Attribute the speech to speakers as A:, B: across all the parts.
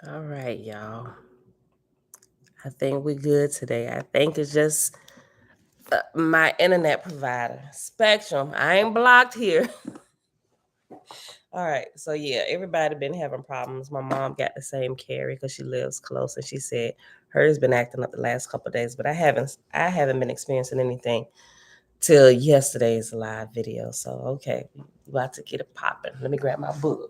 A: All right, y'all. I think we're good today. I think it's just my internet provider, Spectrum. I ain't blocked here. All right, so yeah, everybody been having problems. My mom got the same carry because she lives close, and she said hers been acting up the last couple of days. But I haven't been experiencing anything till yesterday's live video. So okay, we about to get it popping. Let me grab my book.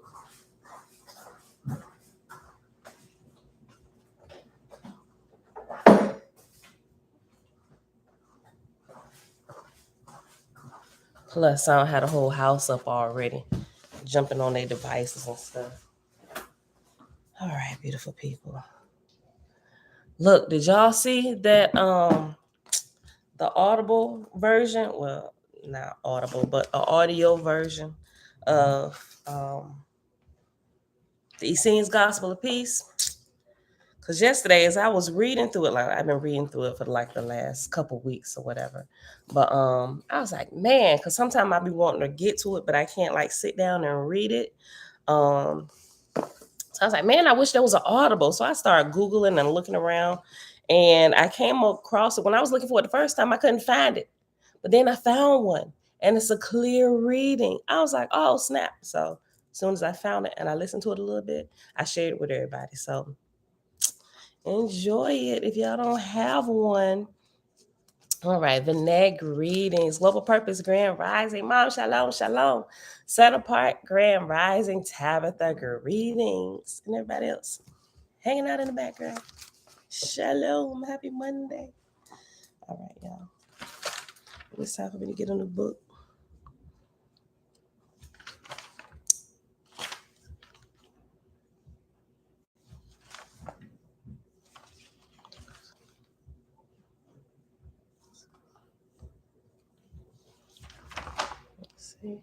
A: Plus, I don't have the whole house up already, jumping on their devices and stuff. All right, beautiful people. Look, did y'all see that the audible version? Well, not audible, but an audio version of the Essenes Gospel of Peace? Because yesterday, as I was reading through it, like I've been reading through it for like the last couple weeks or whatever. But I was like, man, because sometimes I be wanting to get to it, but I can't like sit down and read it. Um, So I was like, man, I wish there was an Audible. So I started Googling and looking around, and I came across it. When I was looking for it the first time, I couldn't find it. But then I found one, and it's a clear reading. I was like, oh, snap. So as soon as I found it and I listened to it a little bit, I shared it with everybody. So enjoy it if y'all don't have one. All right, Vinay, greetings. Global Purpose Grand Rising. Mom, shalom, shalom. Set apart Grand Rising. Tabitha, greetings. And everybody else hanging out in the background. Shalom. Happy Monday. All right, y'all. It's time for me to get a new book. Let's see.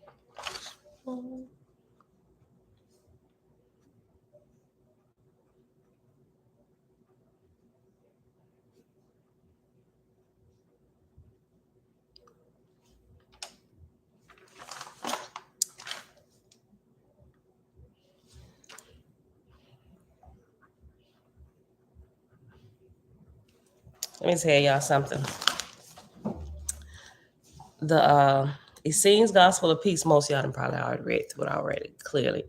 A: Let me tell y'all something. The Essenes Gospel of Peace, most of y'all done probably already read through it already, clearly.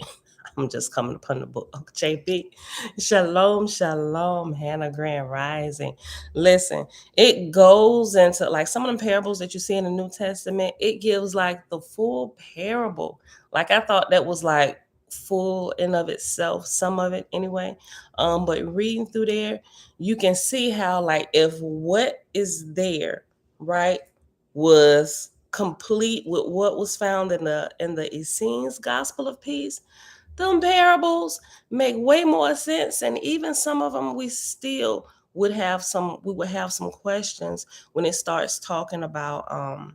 A: I'm just coming upon the book. JP, shalom, shalom, Hannah Grand Rising. Listen, it goes into like some of them parables that you see in the New Testament, it gives like the full parable. Like I thought that was like full in of itself, some of it anyway. But reading through there, you can see how like if what is there, right, was complete with what was found in the Essenes Gospel of Peace, them parables make way more sense, and even some of them we would have some questions when it starts talking about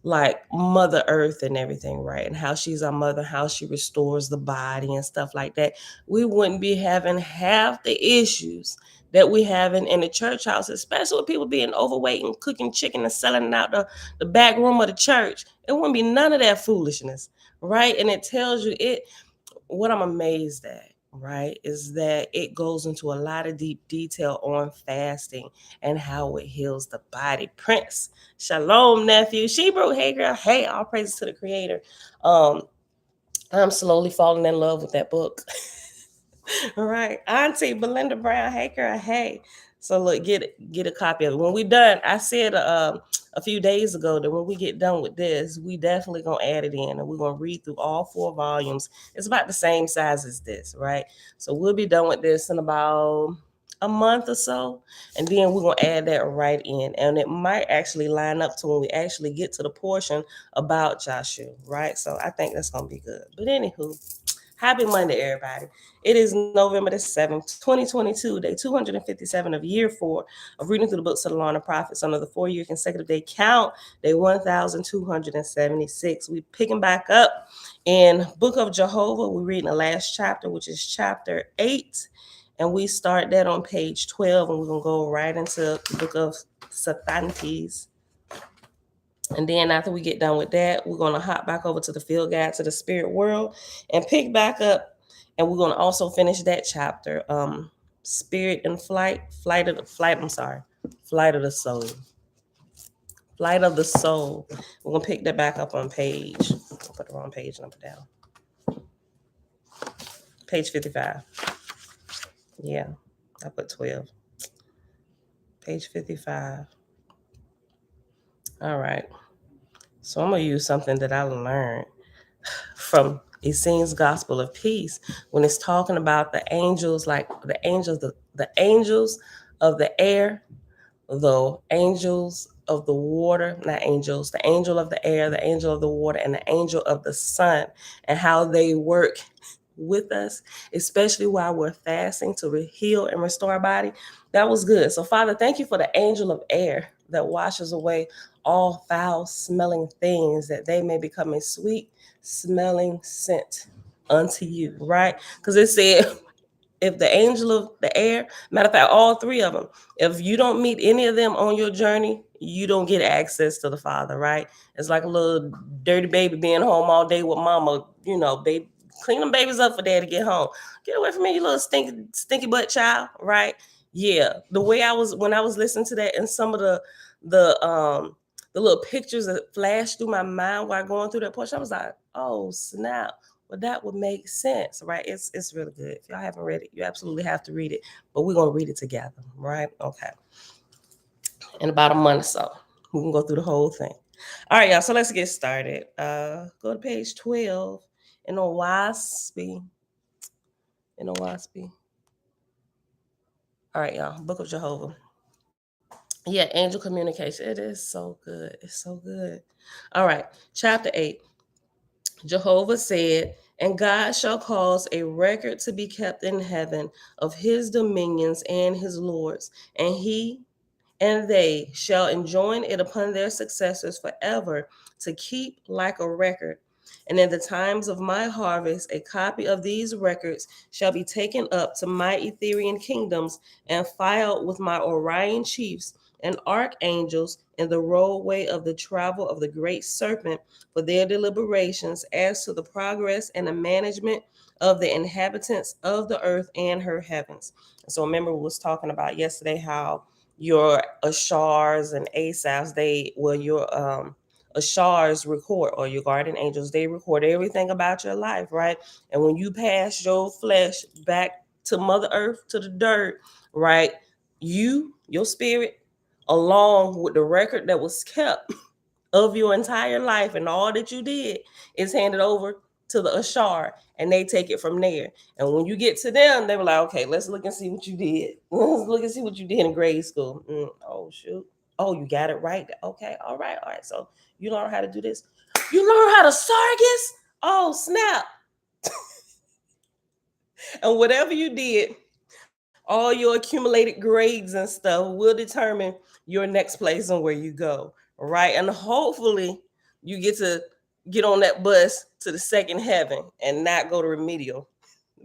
A: like Mother Earth and everything, right? And how she's our mother, how she restores the body and stuff like that. We wouldn't be having half the issues that we have in the church house, especially with people being overweight and cooking chicken and selling it out the back room of the church. It wouldn't be none of that foolishness, right? And it tells you what I'm amazed at, right, is that it goes into a lot of deep detail on fasting and how it heals the body. Prince, shalom, nephew. Shebrew, hey girl, hey, all praises to the creator. Um, I'm slowly falling in love with that book. All right. Auntie Belinda Brown, hey girl, hey. So look, get a copy of it. When we done, I said a few days ago that when we get done with this, we definitely gonna add it in and we're gonna read through all 4 volumes. It's about the same size as this, right? So we'll be done with this in about a month or so, and then we're gonna add that right in, and it might actually line up to when we actually get to the portion about Joshua, right? So I think that's gonna be good. But anywho, happy Monday, everybody. It is November the 7th, 2022, day 257 of year 4 of reading through the books of the Law and the Prophets under the 4-year consecutive day count, day 1276. We picking back up in Book of Jehovah. We're reading the last chapter, which is chapter 8. And we start that on page 12, and we're going to go right into the Book of Sathantes. And then after we get done with that, we're going to hop back over to the field guide to the spirit world and pick back up And we're going to also finish that chapter. Spirit and flight of the soul. Flight of the soul. We're gonna pick that back up on page. I'll put the wrong page number down. Page 55. Yeah, I put 12. Page 55. All right. So I'm gonna use something that I learned from Essene's Gospel of Peace when it's talking about the angels, like the angels of the air, the angels of the water, not angels, the angel of the air, the angel of the water, and the angel of the sun, and how they work with us, especially while we're fasting to heal and restore our body. That was good. So, Father, thank you for the angel of air that washes away all foul smelling things, that they may become a sweet smelling scent unto you, right? Because it said, if the angel of the air, matter of fact, all three of them, if you don't meet any of them on your journey, you don't get access to the Father, right? It's like a little dirty baby being home all day with mama, baby, clean them babies up for dad to get home. Get away from me, you little stinky butt child, right? Yeah. The way I was when I was listening to that, and some of the little pictures that flashed through my mind while going through that portion, I was like, oh snap. Well, that would make sense, right? It's really good. If y'all haven't read it, you absolutely have to read it. But we're gonna read it together, right? Okay. In about a month or so, we can go through the whole thing. All right, y'all. So let's get started. Go to page 12 in Oahspe. In Oahspe. All right, y'all. Book of Jehovah. Yeah, angel communication. It is so good. It's so good. All right, chapter 8. Jehovah said, and God shall cause a record to be kept in heaven of his dominions and his lords, and he and they shall enjoin it upon their successors forever to keep like a record. And in the times of my harvest, a copy of these records shall be taken up to my Etherian kingdoms and filed with my Orion chiefs and archangels in the roadway of the travel of the great serpent for their deliberations as to the progress and the management of the inhabitants of the earth and her heavens. So remember, we was talking about yesterday how your Ashars and Asaphs, your Ashars record, or your guardian angels, they record everything about your life, right? And when you pass your flesh back to Mother Earth, to the dirt, right? Your spirit, along with the record that was kept of your entire life and all that you did, is handed over to the Ashar, and they take it from there. And when you get to them, they were like, okay, let's look and see what you did. Let's look and see what you did in grade school. Oh, shoot. Oh, you got it right. Okay, all right, all right. So you learn how to do this. You learn how to Sargis? Oh, snap. And whatever you did, all your accumulated grades and stuff will determine your next place and where you go, right? And hopefully you get to get on that bus to the second heaven and not go to remedial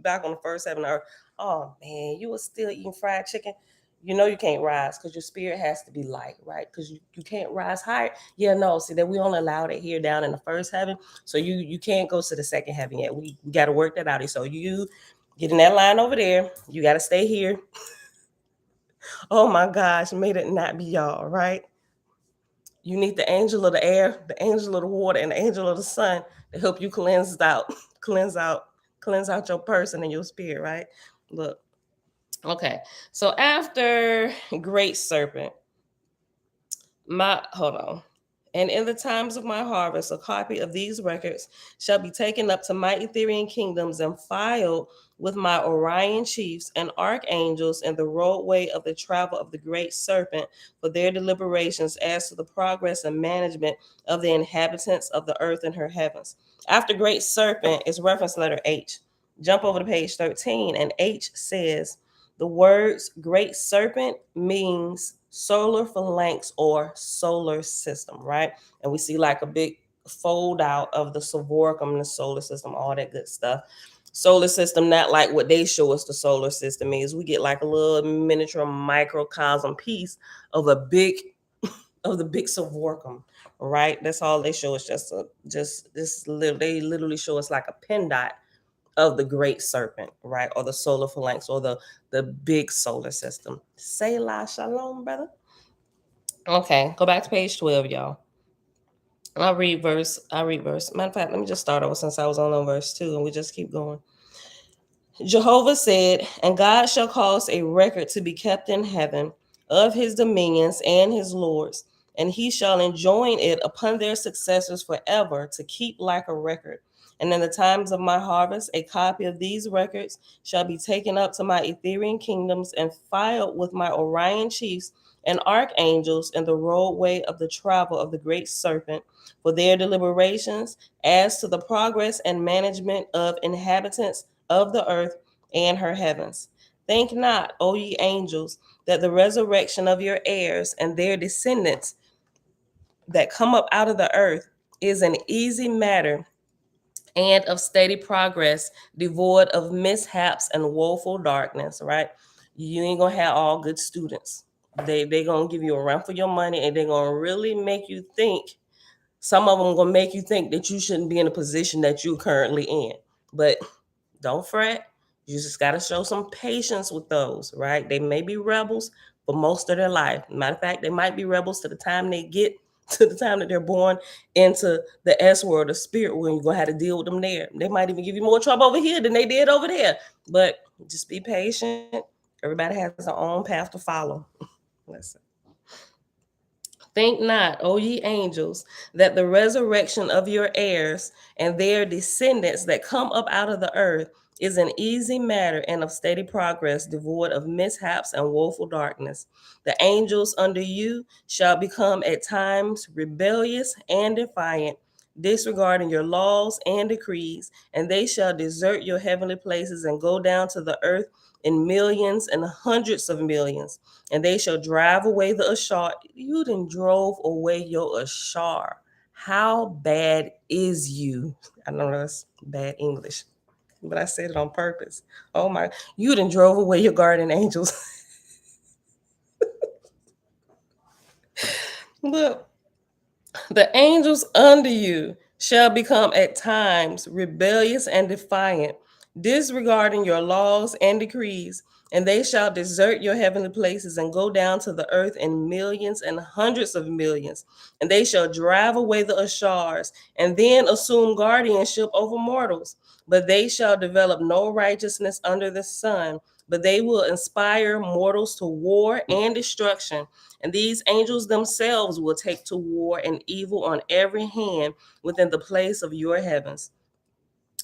A: back on the first heaven earth. Oh man, you were still eating fried chicken. You know you can't rise because your spirit has to be light, right? Because you can't rise higher. Yeah, no, see that we only allowed it here down in the first heaven. So you can't go to the second heaven yet. We got to work that out. So you get in that line over there. You got to stay here. Oh my gosh, may it not be y'all, right? You need the angel of the air, the angel of the water, and the angel of the sun to help you cleanse out, cleanse out your person and your spirit, right? Look. Okay. So after great serpent, hold on. And in the times of my harvest, a copy of these records shall be taken up to my Etherian kingdoms and filed with my Orion chiefs and archangels in the roadway of the travel of the great serpent for their deliberations as to the progress and management of the inhabitants of the earth and her heavens. After great serpent is reference letter H. Jump over to page 13, and H says, the words great serpent means solar phalanx or solar system, right? And we see like a big fold out of the Savoricum, the solar system, all that good stuff. Solar system, not like what they show us the solar system is. We get like a little miniature microcosm piece of a big of the big Savoricum, right? That's all they show us. Just this little. They literally show us like a pin dot of the great serpent, right? Or the solar phalanx, or the big solar system. Say la shalom, brother. Okay, go back to page 12, y'all. I'll read verse. I'll read verse. Matter of fact, let me just start over since I was on verse 2, and we just keep going. Jehovah said, "And God shall cause a record to be kept in heaven of his dominions and his lords, and he shall enjoin it upon their successors forever to keep like a record. And in the times of my harvest, a copy of these records shall be taken up to my Ethereal kingdoms and filed with my Orion chiefs and archangels in the roadway of the travel of the great serpent for their deliberations as to the progress and management of inhabitants of the earth and her heavens. Think not, O ye angels, that the resurrection of your heirs and their descendants that come up out of the earth is an easy matter and of steady progress, devoid of mishaps and woeful darkness, right? You ain't gonna have all good students. They gonna give you a run for your money, and they're gonna really make you think. Some of them gonna make you think that you shouldn't be in a position that you're currently in. But don't fret. You just got to show some patience with those, right? They may be rebels for most of their life. Matter of fact, they might be rebels to the time they get to the time that they're born into the S world, the spirit world. You're going to have to deal with them there. They might even give you more trouble over here than they did over there. But just be patient. Everybody has their own path to follow. Listen. Think not, O ye angels, that the resurrection of your heirs and their descendants that come up out of the earth is an easy matter and of steady progress, devoid of mishaps and woeful darkness. The angels under you shall become at times rebellious and defiant, disregarding your laws and decrees, and they shall desert your heavenly places and go down to the earth in millions and hundreds of millions, and they shall drive away the ashar. You done drove away your ashar. How bad is you? I know that's bad English, but I said it on purpose. Oh my, you done drove away your guardian angels. Look, the angels under you shall become at times rebellious and defiant, disregarding your laws and decrees, and they shall desert your heavenly places and go down to the earth in millions and hundreds of millions, and they shall drive away the Ashars and then assume guardianship over mortals. But they shall develop no righteousness under the sun, but they will inspire mortals to war and destruction, and these angels themselves will take to war and evil on every hand within the place of your heavens.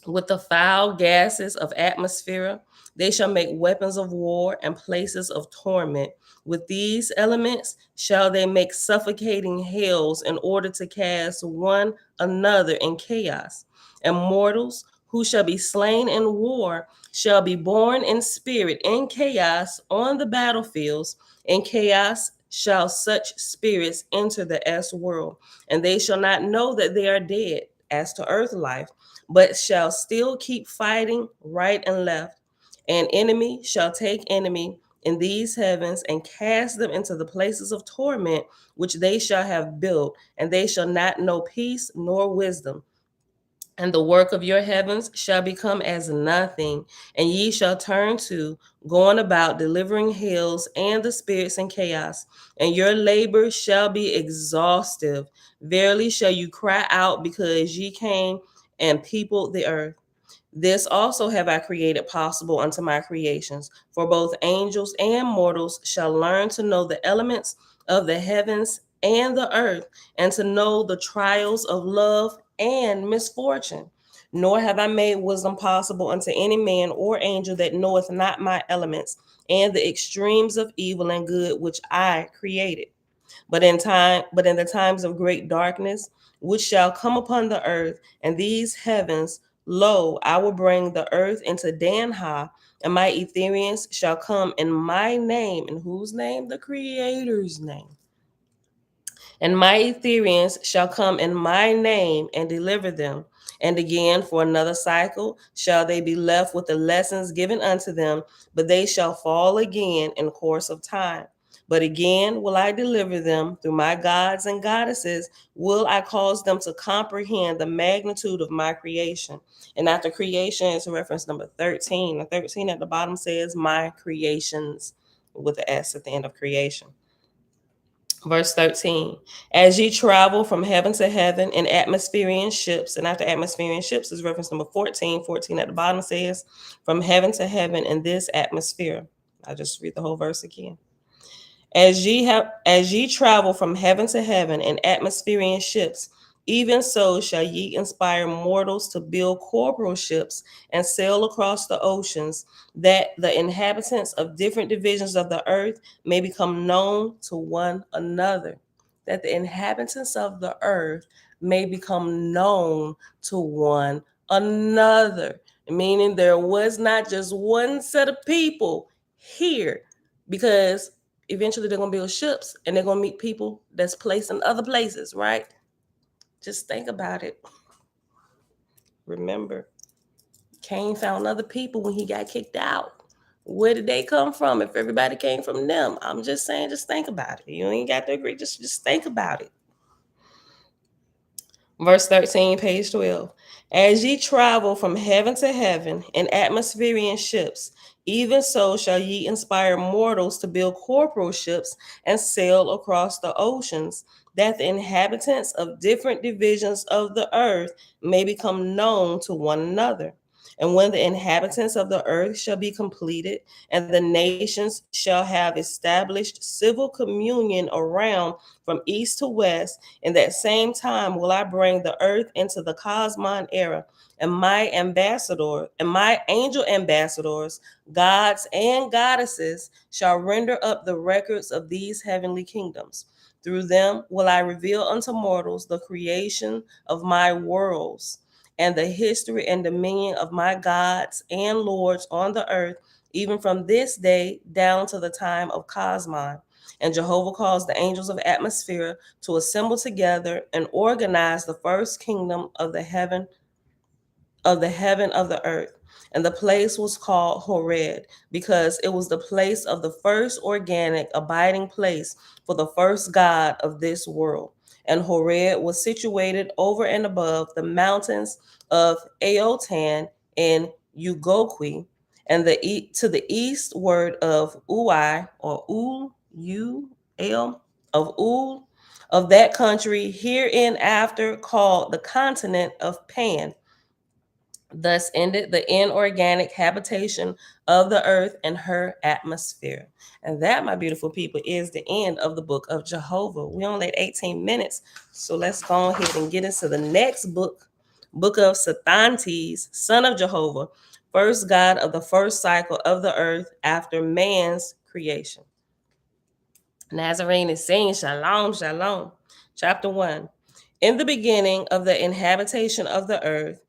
A: With the foul gases of atmosphere, they shall make weapons of war and places of torment. With these elements shall they make suffocating hells in order to cast one another in chaos. And mortals who shall be slain in war shall be born in spirit in chaos on the battlefields. In chaos shall such spirits enter the S world, and they shall not know that they are dead as to earth life, but shall still keep fighting right and left. An enemy shall take enemy in these heavens and cast them into the places of torment which they shall have built, and they shall not know peace nor wisdom. And the work of your heavens shall become as nothing, and ye shall turn to going about delivering hells and the spirits in chaos, and your labor shall be exhaustive. Verily shall you cry out because ye came and peopled the earth. This also have I created possible unto my creations, for both angels and mortals shall learn to know the elements of the heavens and the earth, and to know the trials of love and misfortune. Nor have I made wisdom possible unto any man or angel that knoweth not my elements and the extremes of evil and good which I created. But in the times of great darkness, which shall come upon the earth, and these heavens, lo, I will bring the earth into Danha, and my Etherians shall come in my name. In whose name? The Creator's name. And my Etherians shall come in my name and deliver them. And again, for another cycle, shall they be left with the lessons given unto them, but they shall fall again in course of time. But again will I deliver them through my gods and goddesses, will I cause them to comprehend the magnitude of my creation. And after creation is reference number 13. The 13 at the bottom says my creations with the S at the end of creation. Verse 13, as ye travel from heaven to heaven in atmospherian ships, and after atmospherian ships is reference number 14. 14 at the bottom says, from heaven to heaven in this atmosphere. I just read the whole verse again. As ye travel from heaven to heaven in atmospherian ships, even so shall ye inspire mortals to build corporal ships and sail across the oceans, that the inhabitants of different divisions of the earth may become known to one another. That the inhabitants of the earth may become known to one another. Meaning there was not just one set of people here, because eventually they're gonna build ships and they're gonna meet people that's placed in other places, right? Just think about it. Remember, Cain found other people when he got kicked out. Where did they come from if everybody came from them? I'm just saying, just think about it. You ain't got to agree, just think about it. Verse 13, page 12. As ye travel from heaven to heaven in atmospherian ships, even so shall ye inspire mortals to build corporal ships and sail across the oceans, that the inhabitants of different divisions of the earth may become known to one another. And when the inhabitants of the earth shall be completed, and the nations shall have established civil communion around from east to west, in that same time will I bring the earth into the cosmon era, and my angel ambassadors, gods and goddesses, shall render up the records of these heavenly kingdoms. Through them will I reveal unto mortals the creation of my worlds, and the history and dominion of my gods and lords on the earth, even from this day down to the time of Cosmon. And Jehovah caused the angels of atmosphere to assemble together and organize the first kingdom of the earth. And the place was called Horeb, because it was the place of the first organic abiding place for the first God of this world. And Horeb was situated over and above the mountains of Aotan and Ugoqui, and to the eastward of Ui, or Ul, of Ul, of that country hereinafter called the continent of Pan. Thus ended the inorganic habitation of the earth and her atmosphere. And that, my beautiful people, is the end of the book of Jehovah. We only at 18 minutes, so let's go ahead and get into the next book, book of Sathantes, son of Jehovah, first God of the first cycle of the earth after man's creation. Nazarene is saying shalom, shalom. Chapter 1. In the beginning of the inhabitation of the earth,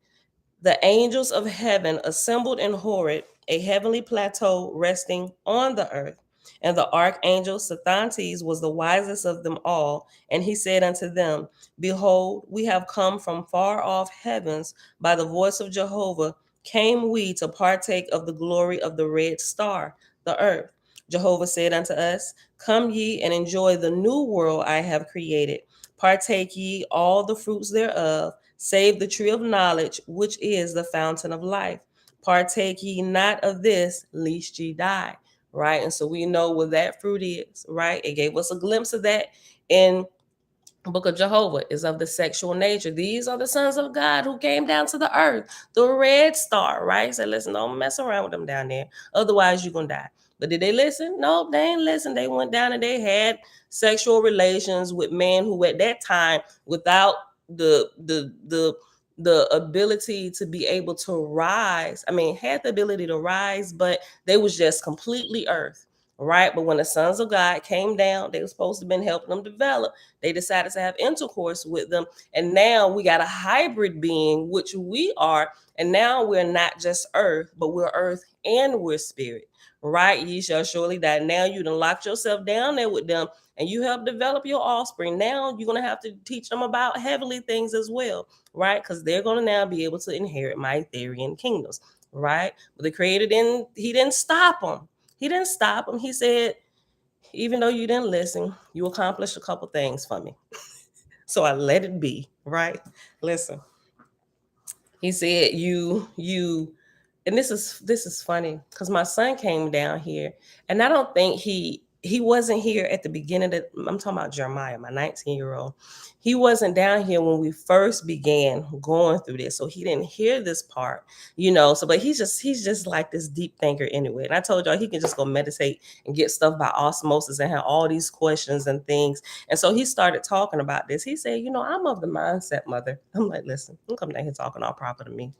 A: the angels of heaven assembled in Horeb, a heavenly plateau resting on the earth. And the archangel Sathantes was the wisest of them all. And he said unto them, behold, we have come from far off heavens. By the voice of Jehovah came we to partake of the glory of the red star, the earth. Jehovah said unto us, come ye and enjoy the new world I have created. Partake ye all the fruits thereof, save the tree of knowledge, which is the fountain of life. Partake ye not of this, lest ye die. Right? And so we know what that fruit is, right? It gave us a glimpse of that in book of Jehovah, is of the sexual nature. These are the sons of God who came down to the earth, the red star, right? So listen, don't mess around with them down there. Otherwise, you're going to die. But did they listen? No, they ain't listen. They went down and they had sexual relations with men who at that time, without the ability to be able to rise. I mean, had the ability to rise, but they was just completely earth, right? But when the sons of God came down, they were supposed to have been helping them develop. They decided to have intercourse with them. And now we got a hybrid being, which we are. And now we're not just earth, but we're earth and we're spirit, right? Ye shall surely die. Now you done locked yourself down there with them and you help develop your offspring. Now you're going to have to teach them about heavenly things as well, right? Because they're going to now be able to inherit my Ethereal kingdoms, right? But the Creator he didn't stop them. He didn't stop them. He said, Even though you didn't listen, you accomplished a couple things for me. So I let it be, right? Listen, he said, you and this is funny because my son came down here, and I don't think he wasn't here at the beginning of I'm talking about Jeremiah, my 19-year-old. He wasn't down here when we first began going through this, so he didn't hear this part, so but he's just like this deep thinker anyway. And I told y'all he can just go meditate and get stuff by osmosis and have all these questions and things. And so he started talking about this. He said, I'm of the mindset, mother. I'm like, listen, don't come down here talking all proper to me.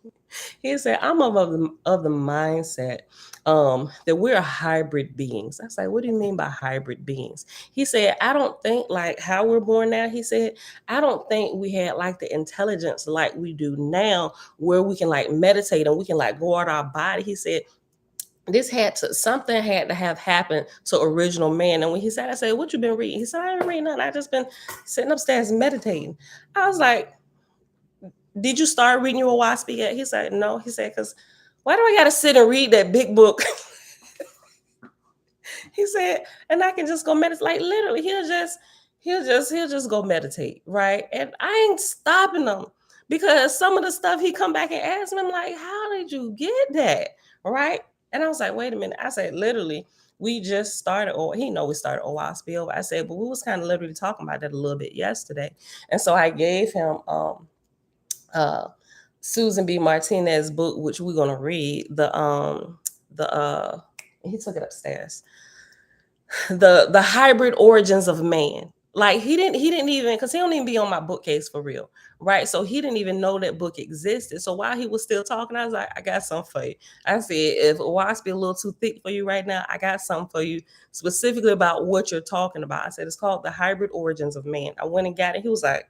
A: He said, I'm of the mindset that we're hybrid beings. I was like, what do you mean by hybrid beings? He said, I don't think like how we're born now. He said, I don't think we had like the intelligence like we do now, where we can like meditate and we can like go out our body. He said, something had to have happened to original man. And when he said, I said, what you been reading? He said, I ain't reading nothing. I just been sitting upstairs meditating. I was like, did you start reading your Oahspe yet? He said, no. He said, because why do I got to sit and read that big book? He said, and I can just go meditate. Like literally, he'll just go meditate, right? And I ain't stopping him because some of the stuff he come back and ask me, I'm like, how did you get that, right? And I was like, wait a minute. I said, literally, we just started, or he know we started Oahspe. I said, but we was kind of literally talking about that a little bit yesterday, and so I gave him uh Susan B. Martinez's book, which we're gonna read. The he took it upstairs. The hybrid origins of man. Like he didn't even, because he don't even be on my bookcase for real, right? So he didn't even know that book existed. So while he was still talking, I was like, I got something for you. I said, if Watts be a little too thick for you right now, I got something for you specifically about what you're talking about. I said, it's called The Hybrid Origins of Man. I went and got it. He was like,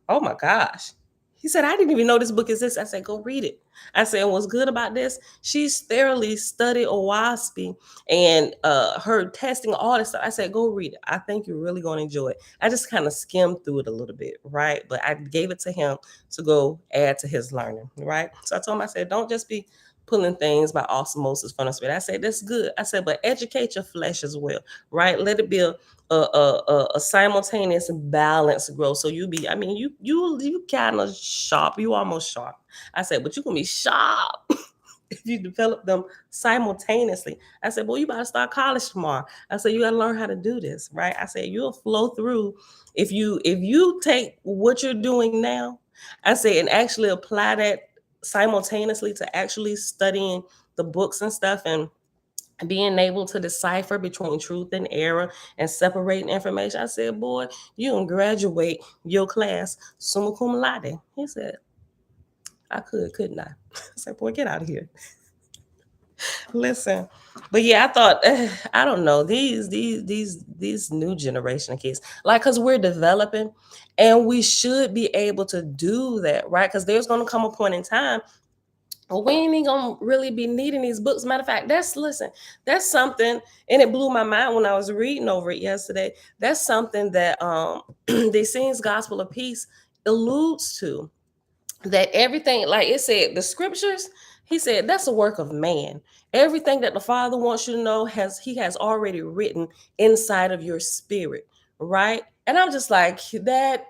A: oh my gosh. He said, I didn't even know this book exists. I said, go read it. I said, what's good about this? She's thoroughly studied Oahspe and her testing, all this stuff. I said, go read it. I think you're really going to enjoy it. I just kind of skimmed through it a little bit, right? But I gave it to him to go add to his learning, right? So I told him, I said, don't just be pulling things by osmosis from the spirit. I said, that's good. I said, but educate your flesh as well, right? Let it be a simultaneous balance growth. So you be, I mean, you kind of sharp, you almost sharp. I said, but you can be sharp if you develop them simultaneously. I said, boy, you about to start college tomorrow. I said, you got to learn how to do this, right? I said, you'll flow through if you take what you're doing now. I said, and actually apply that simultaneously to actually studying the books and stuff, and being able to decipher between truth and error and separating information. I said, boy, you can graduate your class summa cum laude. He said, I couldn't I? I said, boy, get out of here. Listen. But yeah, I thought, I don't know, these new generation of kids, like, because we're developing and we should be able to do that, right? Because there's going to come a point in time, well, we ain't even gonna really be needing these books. Matter of fact, that's something, and it blew my mind when I was reading over it yesterday. That's something that the Scenes Gospel of Peace alludes to. That everything, like it said, the scriptures, he said, that's a work of man. Everything that the Father wants you to know he has already written inside of your spirit, right? And I'm just like, that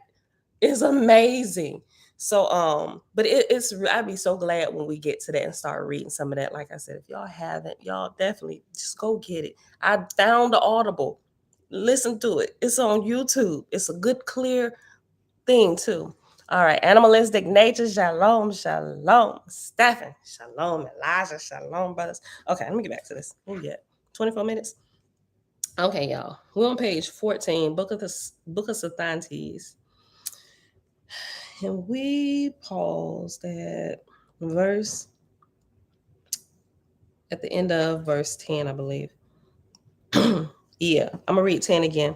A: is amazing. So but it's I'd be so glad when we get to that and start reading some of that. Like I said, if y'all haven't, y'all definitely just go get it. I found the Audible. Listen to it. It's on YouTube. It's a good, clear thing too. All right, animalistic nature, shalom, shalom. Stephen, shalom, Elijah, shalom, brothers. Okay, let me get back to this. What we get? 24 minutes. Okay, y'all. We're on page 14, Book of Sathantes. And we paused at verse at the end of verse 10, I believe. Yeah, I'm gonna read 10 again.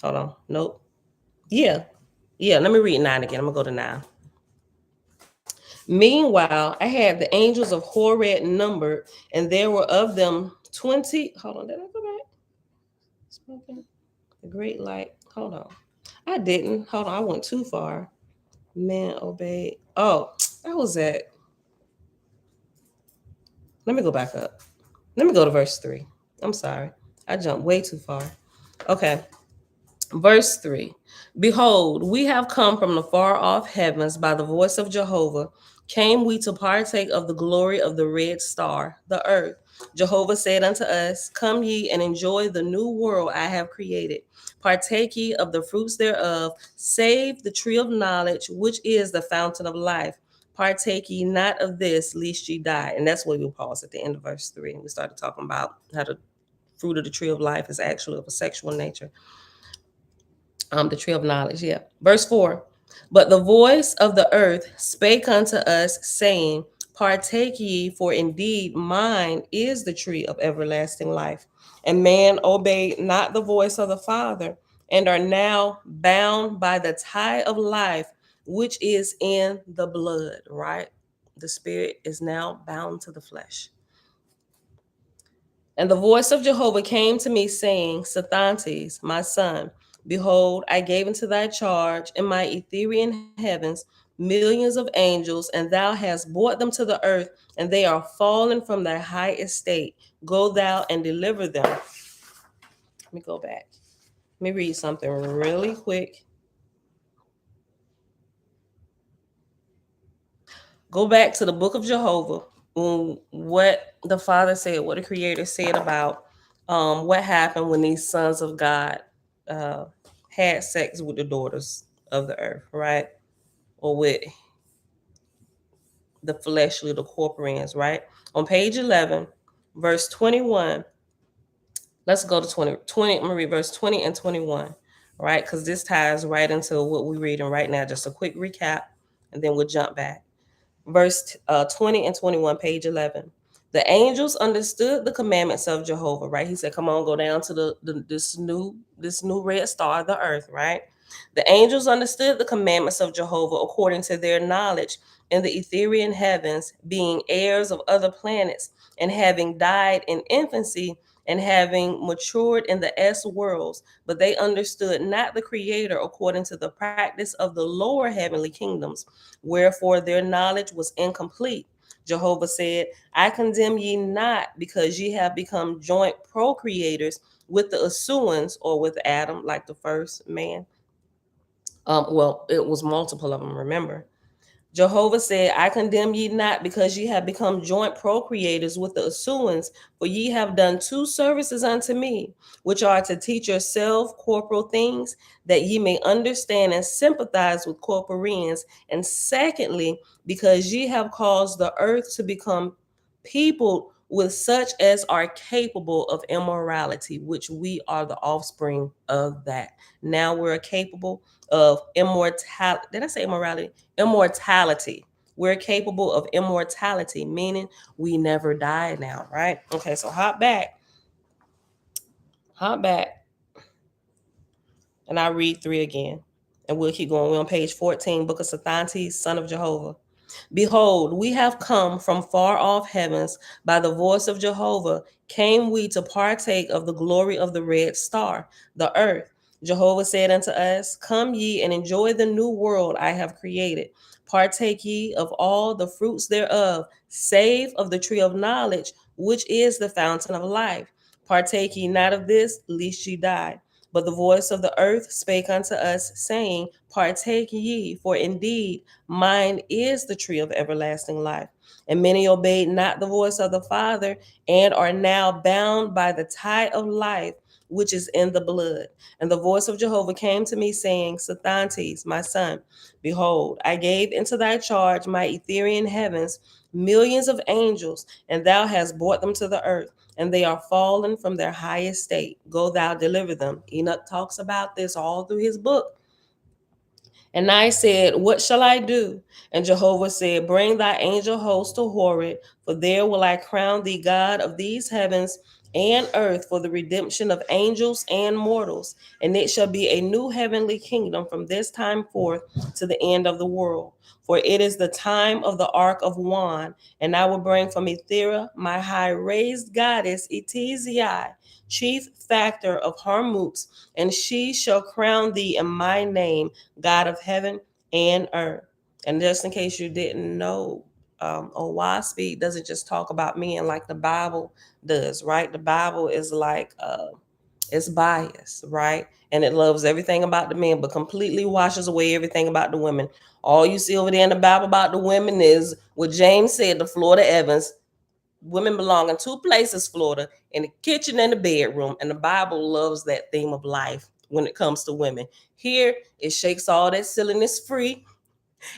A: Hold on. Nope. Yeah. Yeah, let me read 9 again. I'm gonna go to 9. Meanwhile, I had the angels of Horeb numbered, and there were of them 20. Hold on, did I go back? Smoking the great light. Hold on. I didn't. Hold on, I went too far. Man obeyed. Oh, that was it. Let me go back up. Let me go to verse 3. I'm sorry. I jumped way too far. Okay. Verse 3. Behold, we have come from the far off heavens by the voice of Jehovah. Came we to partake of the glory of the red star, the earth. Jehovah said unto us, come ye and enjoy the new world I have created. Partake ye of the fruits thereof, save the tree of knowledge, which is the fountain of life. Partake ye not of this, lest ye die. And that's where we pause at the end of verse 3. And we started talking about how the fruit of the tree of life is actually of a sexual nature. The tree of knowledge, yeah. Verse 4. But the voice of the earth spake unto us, saying, partake ye, for indeed mine is the tree of everlasting life. And man obeyed not the voice of the Father, and are now bound by the tie of life, which is in the blood, right? The spirit is now bound to the flesh. And the voice of Jehovah came to me, saying, Sathantes, my son, behold, I gave into thy charge in my Etherean heavens millions of angels, and thou hast brought them to the earth, and they are fallen from their high estate. Go thou and deliver them. Let me go back. Let me read something really quick. Go back to the book of Jehovah, what the Father said, what the Creator said about what happened when these sons of God uh, had sex with the daughters of the earth, right? Or with the fleshly, the corporans, right? On page 11, verse 21, let's go to 20. I'm going to read verse 20 and 21, right? Because this ties right into what we're reading right now. Just a quick recap, and then we'll jump back. Verse 20 and 21, page 11. The angels understood the commandments of Jehovah, right? He said, come on, go down to this new red star, the earth, right? The angels understood the commandments of Jehovah according to their knowledge in the Etherean heavens, being heirs of other planets, and having died in infancy, and having matured in the S worlds, but they understood not the Creator according to the practice of the lower heavenly kingdoms, wherefore their knowledge was incomplete. Jehovah said, I condemn ye not, because ye have become joint procreators with the Asuans, or with Adam, like the first man. Well, it was multiple of them, remember. Jehovah said, I condemn ye not, because ye have become joint procreators with the Asuans, for ye have done two services unto me, which are to teach yourself corporal things, that ye may understand and sympathize with corporeans. And secondly, because ye have caused the earth to become peopled with such as are capable of immorality, which we are the offspring of that. Now we're capable of immortality. Did I say immorality? Immortality. We're capable of immortality, meaning we never die now, right? Okay, so hop back, and I read 3 again. And we'll keep going. We're on page 14, Book of Sathantes, son of Jehovah. Behold, we have come from far off heavens by the voice of Jehovah. Came we to partake of the glory of the red star, the earth. Jehovah said unto us, come ye and enjoy the new world I have created. Partake ye of all the fruits thereof, save of the tree of knowledge, which is the fountain of life. Partake ye not of this, lest ye die. But the voice of the earth spake unto us, saying, partake ye, for indeed mine is the tree of everlasting life. And many obeyed not the voice of the Father, and are now bound by the tie of life, which is in the blood. And the voice of Jehovah came to me, saying, Sathantes, my son, behold, I gave into thy charge my Etherean heavens millions of angels, and thou hast brought them to the earth, and they are fallen from their high estate. Go thou deliver them. Enoch talks about this all through his book. And I said, what shall I do? And Jehovah said, bring thy angel host to Horeb, for there will I crown thee God of these heavens and earth for the redemption of angels and mortals. And it shall be a new heavenly kingdom from this time forth to the end of the world. For it is the time of the ark of Wan, and I will bring from Ethera my high raised goddess Etizii, chief factor of Harmutz, and she shall crown thee in my name, God of heaven and earth. And just in case you didn't know, Oahspe doesn't just talk about men like the Bible does, right? The Bible is like It's biased, right? And it loves everything about the men, but completely washes away everything about the women. All you see over there in the Bible about the women is what James said to Florida Evans. Women belong in two places, Florida, in the kitchen and the bedroom. And the Bible loves that theme of life when it comes to women. Here, it shakes all that silliness free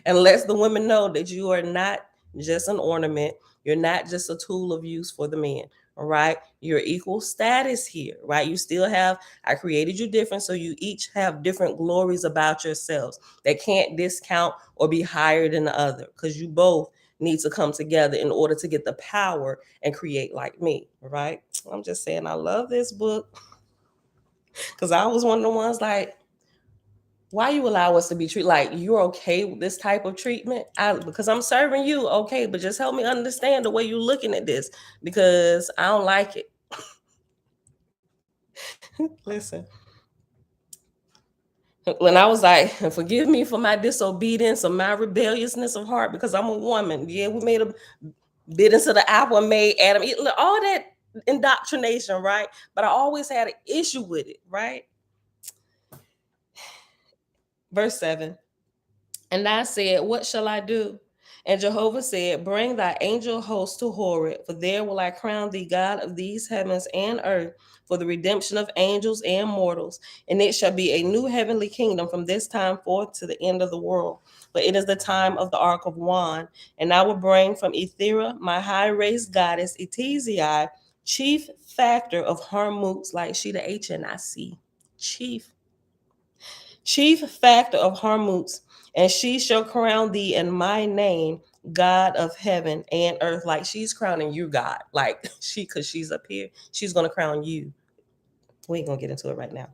A: and lets the women know that you are not just an ornament. You're not just a tool of use for the men. All right. You're equal status here, right? You still have, I created you different. So you each have different glories about yourselves that can't discount or be higher than the other because you both need to come together in order to get the power and create like me. Right. I'm just saying, I love this book because I was one of the ones like, why you allow us to be treated like you're okay with this type of treatment? Because I'm serving you, okay, but just help me understand the way you're looking at this because I don't like it. Listen, when I was like, forgive me for my disobedience or my rebelliousness of heart because I'm a woman. Yeah, we made a bit into the apple and made Adam eat all that indoctrination, right? But I always had an issue with it, right? Verse 7. And I said, what shall I do? And Jehovah said, bring thy angel host to Horeb, for there will I crown thee God of these heavens and earth for the redemption of angels and mortals. And it shall be a new heavenly kingdom from this time forth to the end of the world. For it is the time of the ark of Wan. And I will bring from Ethera my high raised goddess, Etizii, chief factor of Harmutz, like she the HNIC, chief factor of Harmutz, and she shall crown thee in my name, God of heaven and earth. Like she's crowning you, God. Like because she's up here, she's gonna crown you. We ain't gonna get into it right now.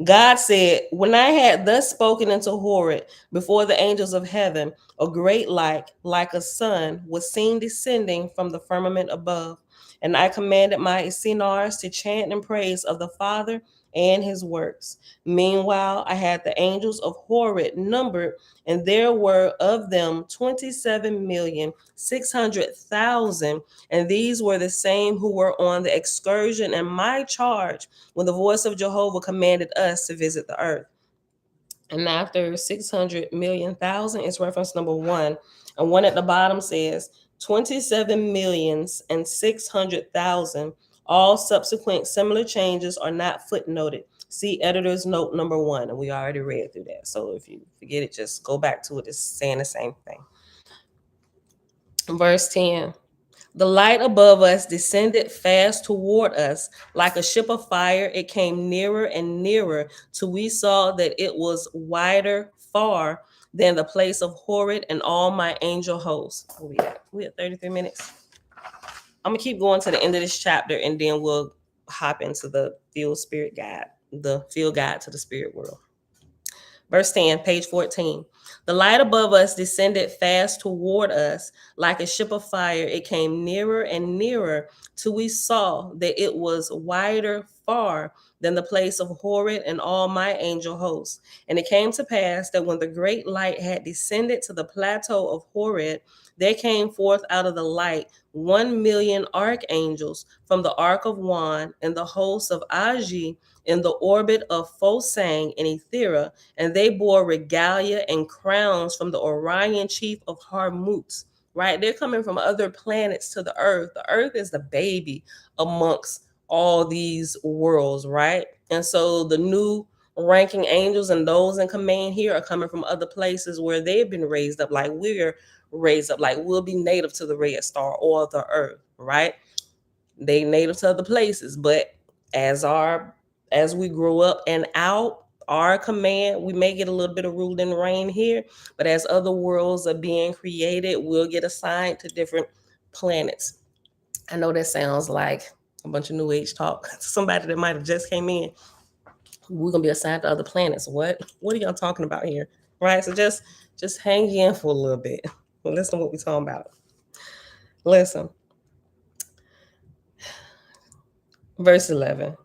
A: God said, when I had thus spoken into Horeb before the angels of heaven, a great light, like a sun, was seen descending from the firmament above. And I commanded my Sinars to chant in praise of the Father and his works. Meanwhile, I had the angels of Horeb numbered, and there were of them 27,600,000. And these were the same who were on the excursion in my charge when the voice of Jehovah commanded us to visit the earth. And after 600 million thousand is reference number one. And one at the bottom says 27 millions and 600,000. All subsequent similar changes are not footnoted. See editor's note number one. And we already read through that. So if you forget it, just go back to it. It's saying the same thing. Verse 10. The light above us descended fast toward us like a ship of fire. It came nearer and nearer till we saw that it was wider far than the place of Horeb and all my angel hosts. Where we at? We at 33 minutes. I'm gonna keep going to the end of this chapter and then we'll hop into the field spirit guide, the field guide to the spirit world. Verse 10, page 14. The light above us descended fast toward us like a ship of fire. It came nearer and nearer till we saw that it was wider far than the place of Horeb and all my angel hosts. And it came to pass that when the great light had descended to the plateau of Horeb, there came forth out of the light 1,000,000 archangels from the ark of Wan and the hosts of Aji in the orbit of Phosang and Ethera, and they bore regalia and crowns from the Orion chief of Harmutz. Right? They're coming from other planets to the earth. The earth is the baby amongst all these worlds, right? And so the new ranking angels and those in command here are coming from other places where they've been raised up, like we're raised up, like we'll be native to the red star or the earth, right? They native to other places, but as we grow up and out our command, we may get a little bit of rule and reign here, but as other worlds are being created, we'll get assigned to different planets. I know that sounds like a bunch of new age talk to somebody that might have just came in. We're gonna be assigned to other planets. What are y'all talking about here? Right? So just hang in for a little bit. Listen to what we're talking about. Listen. Verse 11.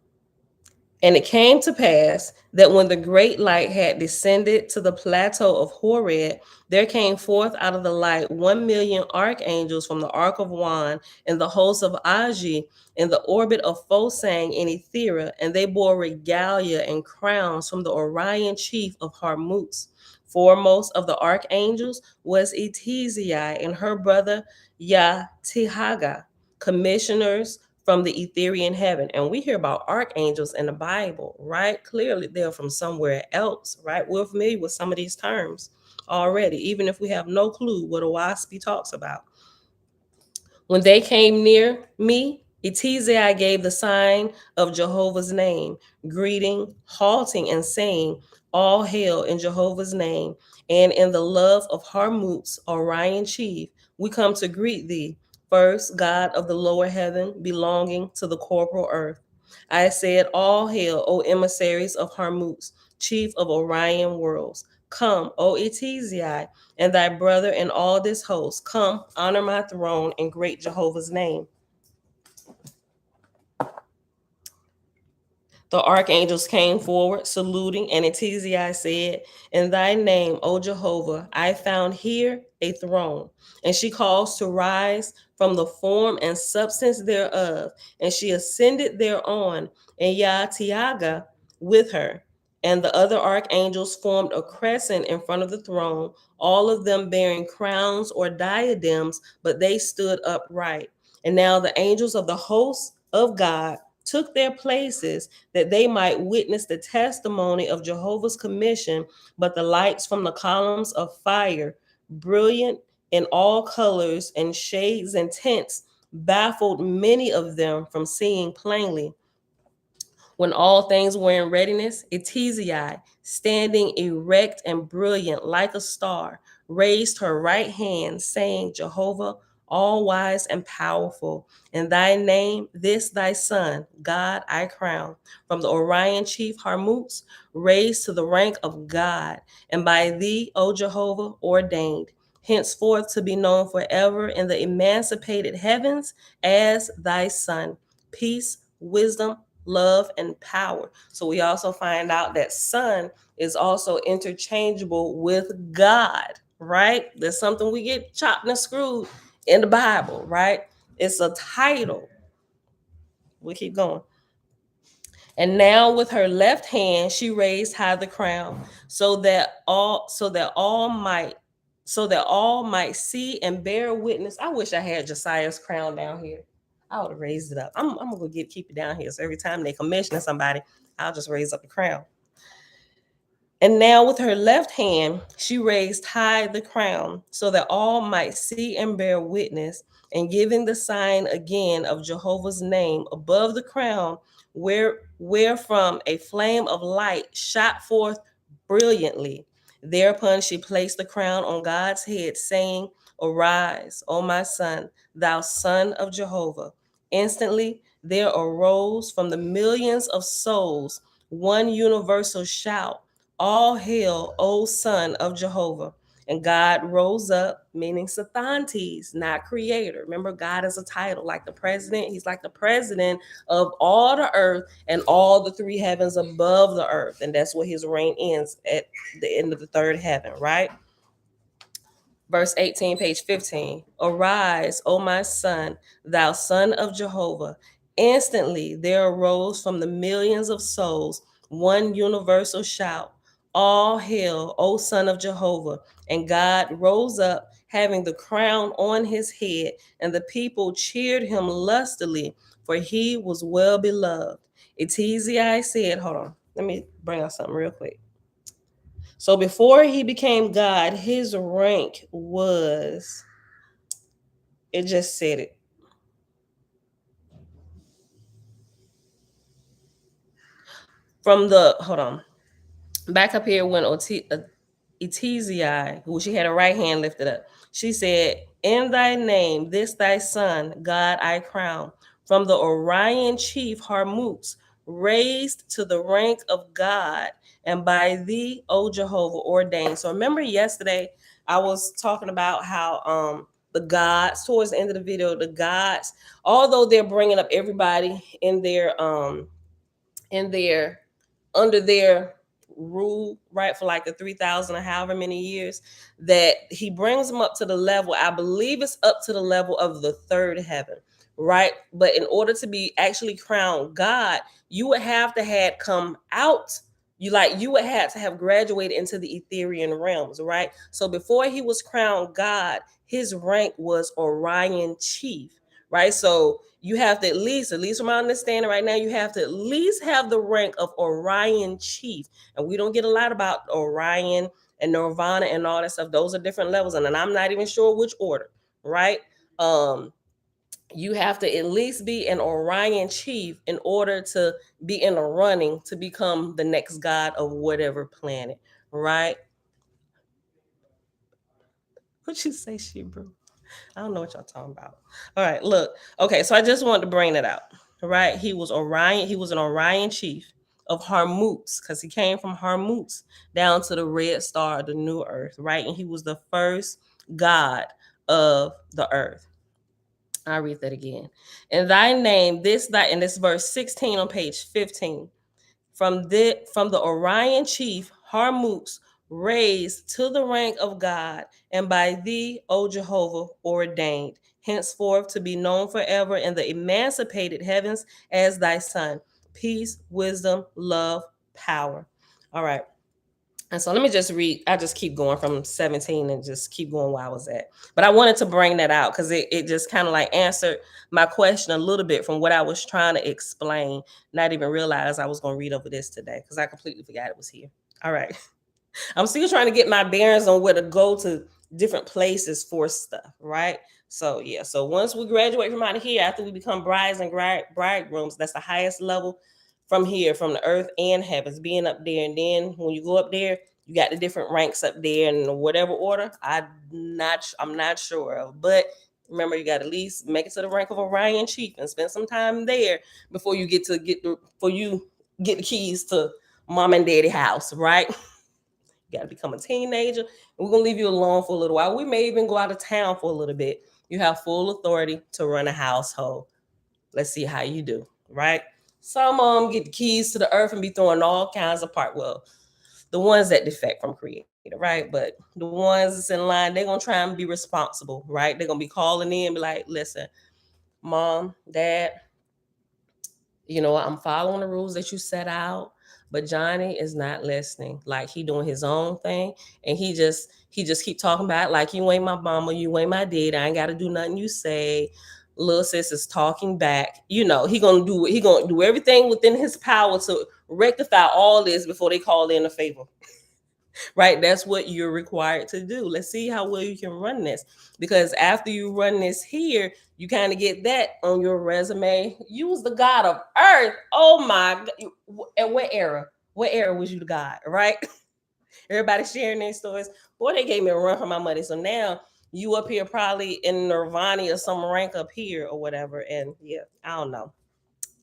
A: And it came to pass that when the great light had descended to the plateau of Horeb, there came forth out of the light 1,000,000 archangels from the ark of Wan and the host of Aji in the orbit of Phosang in Ethera, and they bore regalia and crowns from the Orion chief of Harmutz. Foremost of the archangels was Etizai and her brother Yatihaga, commissioners from the Etherian heaven. And we hear about archangels in the Bible, right? Clearly, they're from somewhere else, right? We're familiar with some of these terms already, even if we have no clue what Oahspe talks about. When they came near me, Etizai gave the sign of Jehovah's name, greeting, halting, and saying, "All hail in Jehovah's name, and in the love of Harmutz, Orion chief, we come to greet thee, first God of the lower heaven, belonging to the corporal earth." I said, "All hail, O emissaries of Harmutz, chief of Orion worlds. Come, O Etizai, and thy brother and all this host, come, honor my throne in great Jehovah's name." The archangels came forward, saluting, and Etizai said, "In thy name, O Jehovah, I found here a throne." And she caused to rise from the form and substance thereof, and she ascended thereon, and Yatiaga with her. And the other archangels formed a crescent in front of the throne, all of them bearing crowns or diadems, but they stood upright. And now the angels of the hosts of God took their places that they might witness the testimony of Jehovah's commission, but the lights from the columns of fire, brilliant in all colors and shades and tints, baffled many of them from seeing plainly. When all things were in readiness, Etizai, standing erect and brilliant like a star, raised her right hand, saying, "Jehovah, all wise and powerful, in thy name, this thy son, God, I crown, from the Orion chief Harmutz, raised to the rank of God, and by thee, O Jehovah, ordained, henceforth to be known forever in the emancipated heavens as thy son. Peace, wisdom, love, and power." So we also find out that son is also interchangeable with God, right? There's something we get chopped and screwed in the Bible, right? It's a title. We keep going. And now with her left hand she raised high the crown, so that all might see and bear witness. I wish I had Josiah's crown down here. I would have raised it up. I'm gonna keep it down here. So every time they commission somebody, I'll just raise up the crown. And now with her left hand, she raised high the crown, so that all might see and bear witness, and giving the sign again of Jehovah's name above the crown, wherefrom a flame of light shot forth brilliantly. Thereupon she placed the crown on God's head, saying, "Arise, O my son, thou son of Jehovah." Instantly there arose from the millions of souls one universal shout, "All hail, O Son of Jehovah." And God rose up, meaning Sathantes, not creator. Remember, God is a title, like the president. He's like the president of all the earth and all the three heavens above the earth. And that's where his reign ends at the end of the third heaven, right? Verse 18, page 15. "Arise, O my son, thou son of Jehovah." Instantly there arose from the millions of souls one universal shout, "All hail, O son of Jehovah." And God rose up, having the crown on his head, and the people cheered him lustily, for he was well beloved. Etizai said, hold on, let me bring out something real quick. So before he became God, his rank was, it just said it. From the, hold on, back up here when Etizai, who she had her right hand lifted up, she said, "In thy name, this thy son, God, I crown, from the Orion chief Harmutz, raised to the rank of God, and by thee, O Jehovah, ordained." So remember yesterday, I was talking about how the gods, towards the end of the video, the gods, although they're bringing up everybody in their in their under their rule, right, for like the 3,000 or however many years, that he brings them up to the level, I believe it's up to the level of the third heaven, right? But in order to be actually crowned God, you would have to had come out, you would have to have graduated into the Ethereal realms, right? So before he was crowned God, his rank was Orion chief, right? So you have to at least from my understanding right now, you have to at least have the rank of Orion chief. And we don't get a lot about Orion and Nirvana and all that stuff. Those are different levels, and I'm not even sure which order, right? Um, you have to at least be an Orion chief in order to be in the running to become the next god of whatever planet, right? What you say, she, bro? I don't know what y'all talking about. All right, look. Okay, so I just wanted to bring that out. Right? He was Orion, he was an Orion chief of Harmutz, because he came from Harmutz down to the red star, the new earth, right? And he was the first god of the earth. I'll read that again. In thy name, this thy, and this verse 16 on page 15. From the Orion chief Harmutz raised to the rank of God, and by thee, O Jehovah, ordained, henceforth to be known forever in the emancipated heavens as thy son. Peace, wisdom, love, power. All right. And so let me just read. I just keep going from 17 and just keep going where I was at. But I wanted to bring that out because it just kind of like answered my question a little bit from what I was trying to explain. Not even realize I was going to read over this today because I completely forgot it was here. All right. I'm still trying to get my bearings on where to go to different places for stuff, right? So yeah, so once we graduate from out of here, after we become brides and bridegrooms, that's the highest level from here, from the earth and heavens, being up there. And then when you go up there, you got the different ranks up there in whatever order. I'm not sure of, but remember, you got to at least make it to the rank of Orion chief and spend some time there before you before you get the keys to mom and daddy house, right? You got to become a teenager, and we're gonna leave you alone for a little while. We may even go out of town for a little bit. You have full authority to run a household. Let's see how you do, right? Some get the keys to the earth and be throwing all kinds of part. Well, the ones that defect from Creator, right? But the ones that's in line, they're gonna try and be responsible, right? They're gonna be calling in, be like, "Listen, mom, dad, I'm following the rules that you set out, but Johnny is not listening. Like he doing his own thing, and he just keep talking about it like you ain't my mama, you ain't my dad. I ain't got to do nothing you say." Little sis is talking back. He gonna do everything within his power to rectify all this before they call in a favor. Right? That's what you're required to do. Let's see how well you can run this. Because after you run this here, you kind of get that on your resume. You was the God of earth. Oh my God. At what era? What era was you the God? Right? Everybody sharing their stories. Boy, they gave me a run for my money. So now you up here probably in Nirvana or some rank up here or whatever. And yeah, I don't know.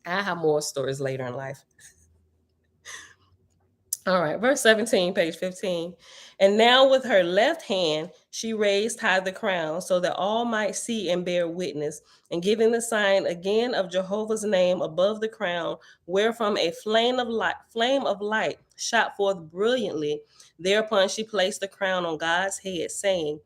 A: I have more stories later in life. All right, verse 17, page 15. And now with her left hand, she raised high the crown so that all might see and bear witness, and giving the sign again of Jehovah's name above the crown, wherefrom a flame of light shot forth brilliantly. Thereupon she placed the crown on God's head, saying,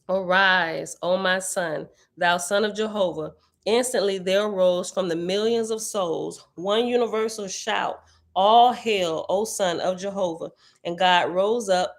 A: "Arise, O my son, thou son of Jehovah." Instantly there arose from the millions of souls one universal shout, "All hail, O son of Jehovah." And God rose up,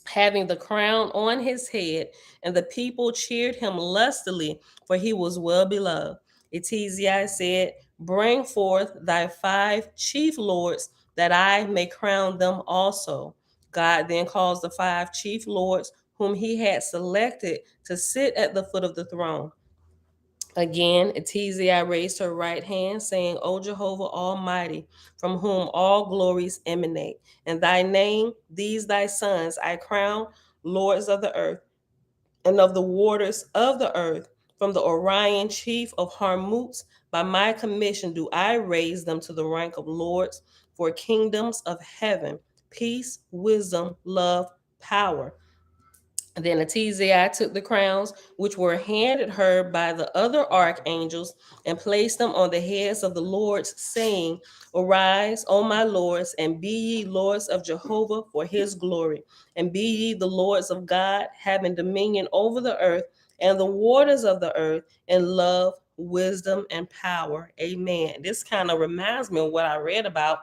A: having the crown on his head, and the people cheered him lustily, for he was well beloved. Etizia said, "Bring forth thy 5 chief lords, that I may crown them also." God then calls the 5 chief lords whom he had selected to sit at the foot of the throne. Again, Etizia raised her right hand, saying, "O Jehovah Almighty, from whom all glories emanate, in thy name these thy sons I crown lords of the earth and of the waters of the earth. From the Orion chief of Harmutz, by my commission do I raise them to the rank of lords for kingdoms of heaven, peace, wisdom, love, power." Then Atizai took the crowns which were handed her by the other archangels and placed them on the heads of the lords, saying, Arise, O my lords, and be ye lords of Jehovah for his glory, and be ye the lords of God, having dominion over the earth and the waters of the earth, in love, wisdom, and power. Amen. This kind of reminds me of what I read about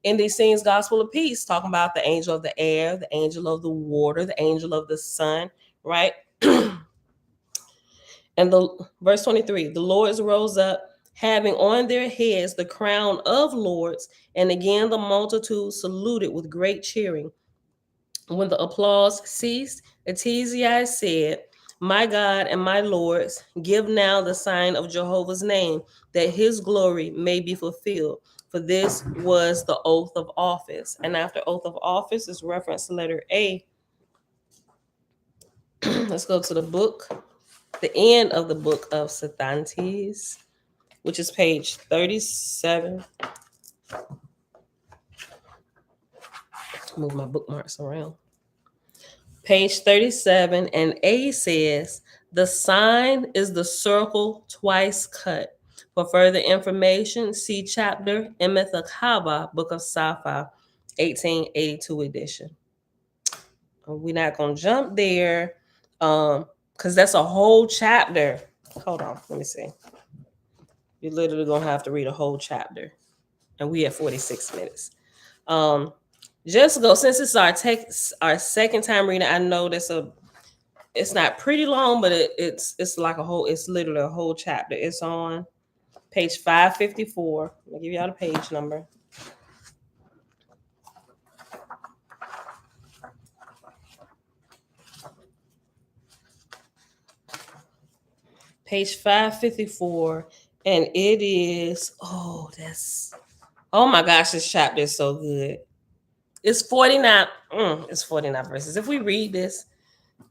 A: in these scenes, Gospel of Peace, talking about the angel of the air, the angel of the water, the angel of the sun, right? And the verse 23, the lords rose up, having on their heads the crown of lords, and again the multitude saluted with great cheering. When the applause ceased, Atizai said, My God and my lords, give now the sign of Jehovah's name, that his glory may be fulfilled. For this was the oath of office. And after oath of office is reference letter A. Let's go to the book, the end of the book of Sethantes, which is page 37. Move my bookmarks around. Page 37, and A says, the sign is the circle twice cut. For further information, see chapter Emethachava, Book of Safa, 1882 edition. We're not going to jump there because that's a whole chapter. Hold on, let me see. You're literally going to have to read a whole chapter. And we have 46 minutes. Just go, since it's our second time reading, I know it's not pretty long, but it's like it's literally a whole chapter. It's on page 554. I'll give y'all the page number. Page 554, and it is, oh my gosh, this chapter is so good. It's 49. It's 49 verses. If we read this,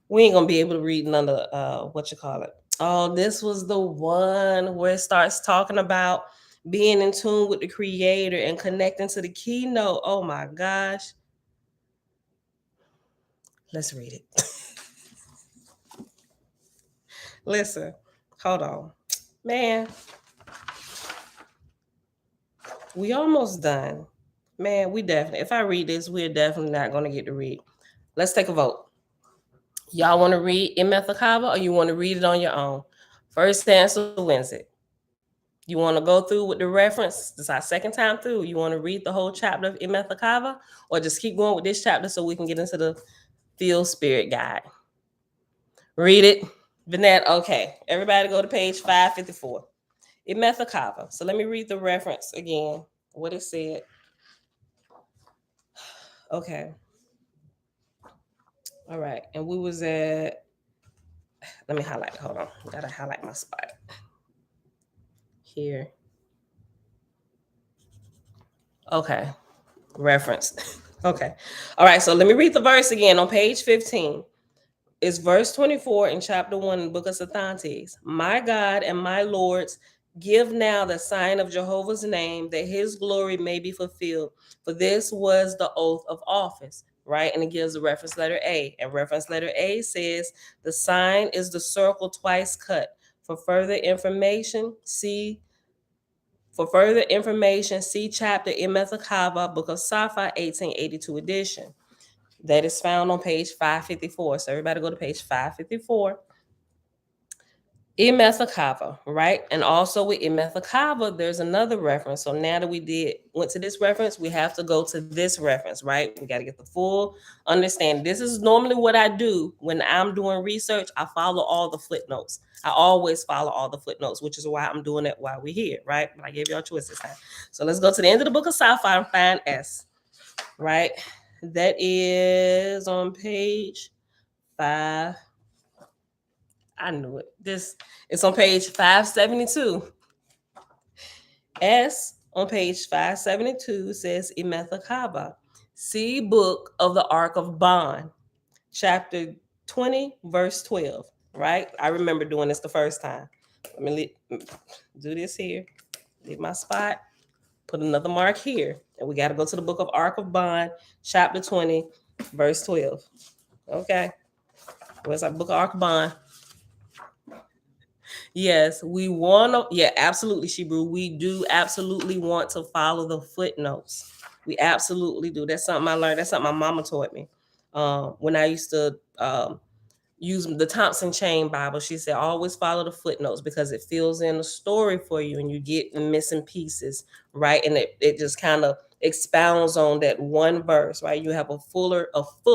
A: we ain't gonna be able to read none of what you call it. Oh, this was the one where it starts talking about being in tune with the creator and connecting to the keynote. Oh my gosh. Let's read it. Listen, hold on. Man, we almost done. Man, we definitely, if I read this, we're definitely not going to get to read. Let's take a vote. Y'all want to read Emethachava or you want to read it on your own? First answer wins it. You want to go through with the reference? This is our second time through. You want to read the whole chapter of Emethachava or just keep going with this chapter so we can get into the Field Spirit Guide? Read it. Vinette, okay. Everybody go to page 554. Emethachava. So let me read the reference again, what it said. Okay. All right. And we was at, let me highlight. Hold on. Gotta highlight my spot here. Okay. Reference. Okay. All right. So let me read the verse again on page 15. It's verse 24 in chapter 1 in the book of Sethantes. My God and my lords, give now the sign of Jehovah's name, that his glory may be fulfilled. For this was the oath of office, right? And it gives a reference letter A. And reference letter A says, the sign is the circle twice cut. For further information, see chapter Emethachava, Book of Safa, 1882 edition. That is found on page 554. So everybody go to page 554. Emethachava, right? And also with Emethachava, there's another reference. So now that we went to this reference, we have to go to this reference, right? We got to get the full understanding. This is normally what I do when I'm doing research. I follow all the footnotes. I always follow all the footnotes, which is why I'm doing it while we're here, right? But I gave y'all a choice this time. So let's go to the end of the book of Safa and find S, right? That is on page 5. I knew it. It's on page 572. S on page 572 says Emethachava. See book of the Ark of Bond, chapter 20, verse 12. Right? I remember doing this the first time. Let me do this here. Leave my spot. Put another mark here. And we got to go to the book of Ark of Bond, chapter 20, verse 12. Okay. Where's our book of Arkaban? Yes, we want to. Yeah, absolutely, Shebrew. We do absolutely want to follow the footnotes. We absolutely do. That's something I learned. That's something my mama taught me. When I used to use the Thompson Chain Bible, she said always follow the footnotes because it fills in the story for you, and you get the missing pieces, right? And it just kind of expounds on that one verse, right? You have a full,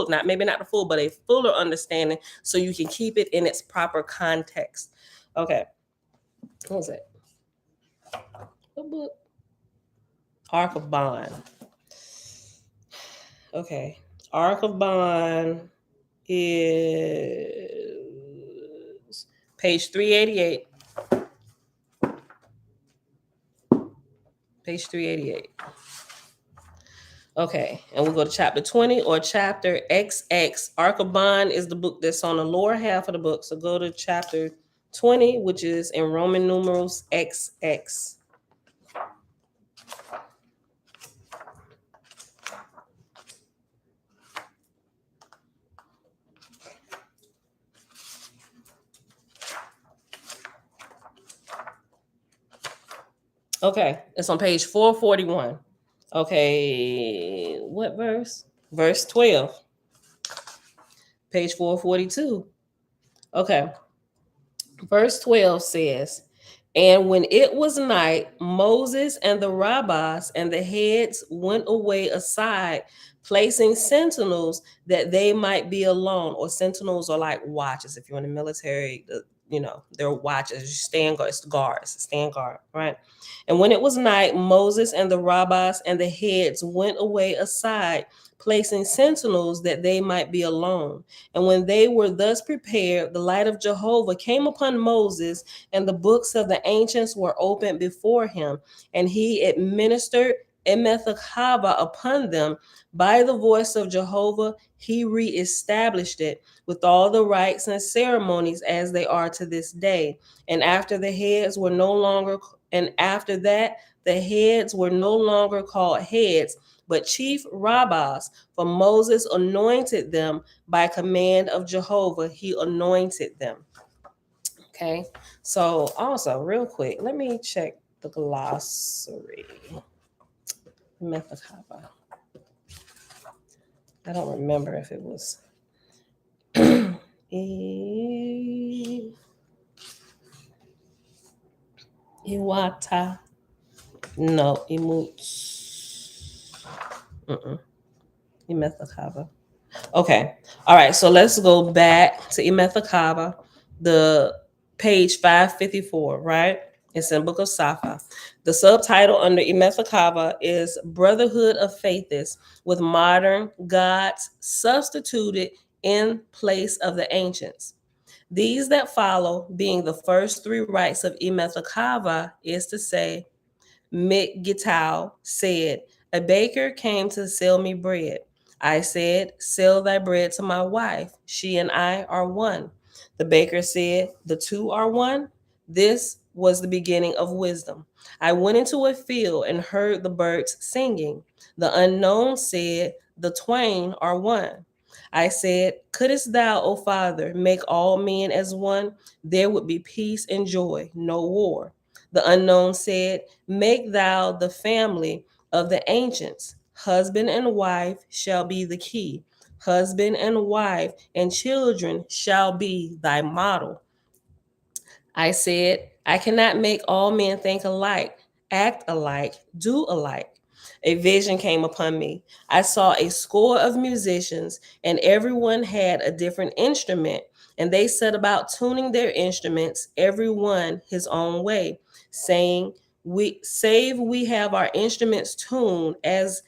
A: not maybe not the full, but a fuller understanding, so you can keep it in its proper context. Okay. What was it? What book? Ark of Bond. Okay. Ark of Bond is page 388. Page 388. Okay, and we'll go to chapter 20 or chapter XX. Ark of Bond is the book that's on the lower half of the book. So go to chapter 20, which is in Roman numerals XX. Okay, it's on page 441. Okay, what verse? Verse 12. Page 442. Okay. Verse 12 says, and when it was night, Moses and the rabbis and the heads went away aside, placing sentinels that they might be alone. Or sentinels are like watches. If you're in the military, they're watches. You stand guard, it's guards, stand guard, right? And when it was night, Moses and the rabbis and the heads went away aside, placing sentinels that they might be alone. And when they were thus prepared, the light of Jehovah came upon Moses, and the books of the ancients were opened before him, and he administered Emethachava upon them. By the voice of Jehovah, he reestablished it with all the rites and ceremonies as they are to this day. And after the heads were no longer, and after that, the heads were no longer called heads, but chief rabbis, for Moses anointed them by command of Jehovah. He anointed them. Okay, so also, real quick, let me check the glossary. Emethachava. I don't remember if it was. Iwata. No, Imuts. Emethachava. Okay. All right. So let's go back to Emethachava, the page 554, right? It's in Book of Safa. The subtitle under Emethachava is Brotherhood of Faithists with Modern Gods Substituted in Place of the Ancients. These that follow, being the first three rites of Emethachava, is to say, Mikgitao said, a baker came to sell me bread. I said, sell thy bread to my wife. She and I are one. The baker said, the two are one. This was the beginning of wisdom. I went into a field and heard the birds singing. The unknown said, the twain are one. I said, couldst thou, O Father, make all men as one? There would be peace and joy, no war. The unknown said, make thou the family of the ancients. Husband and wife shall be the key. Husband and wife and children shall be thy model. I said, I cannot make all men think alike, act alike, do alike. A vision came upon me. I saw a score of musicians, and everyone had a different instrument, and they set about tuning their instruments, every one his own way, saying, we have our instruments tuned as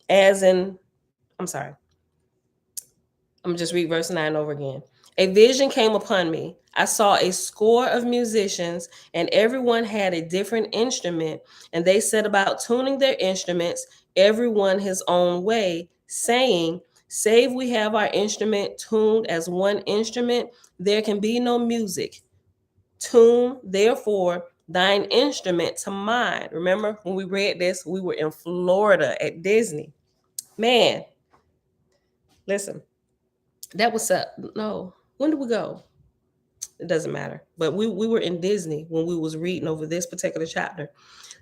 A: in, I'm sorry, I'm gonna just read verse 9 over again. A vision came upon me. I saw a score of musicians, and everyone had a different instrument, and they set about tuning their instruments, everyone his own way, saying, save we have our instrument tuned as one instrument, there can be no music. Tune, therefore, thine instrument to mine. Remember when we read this, we were in Florida at Disney. Man, listen. That was no. When did we go? It doesn't matter. But we were in Disney when we was reading over this particular chapter.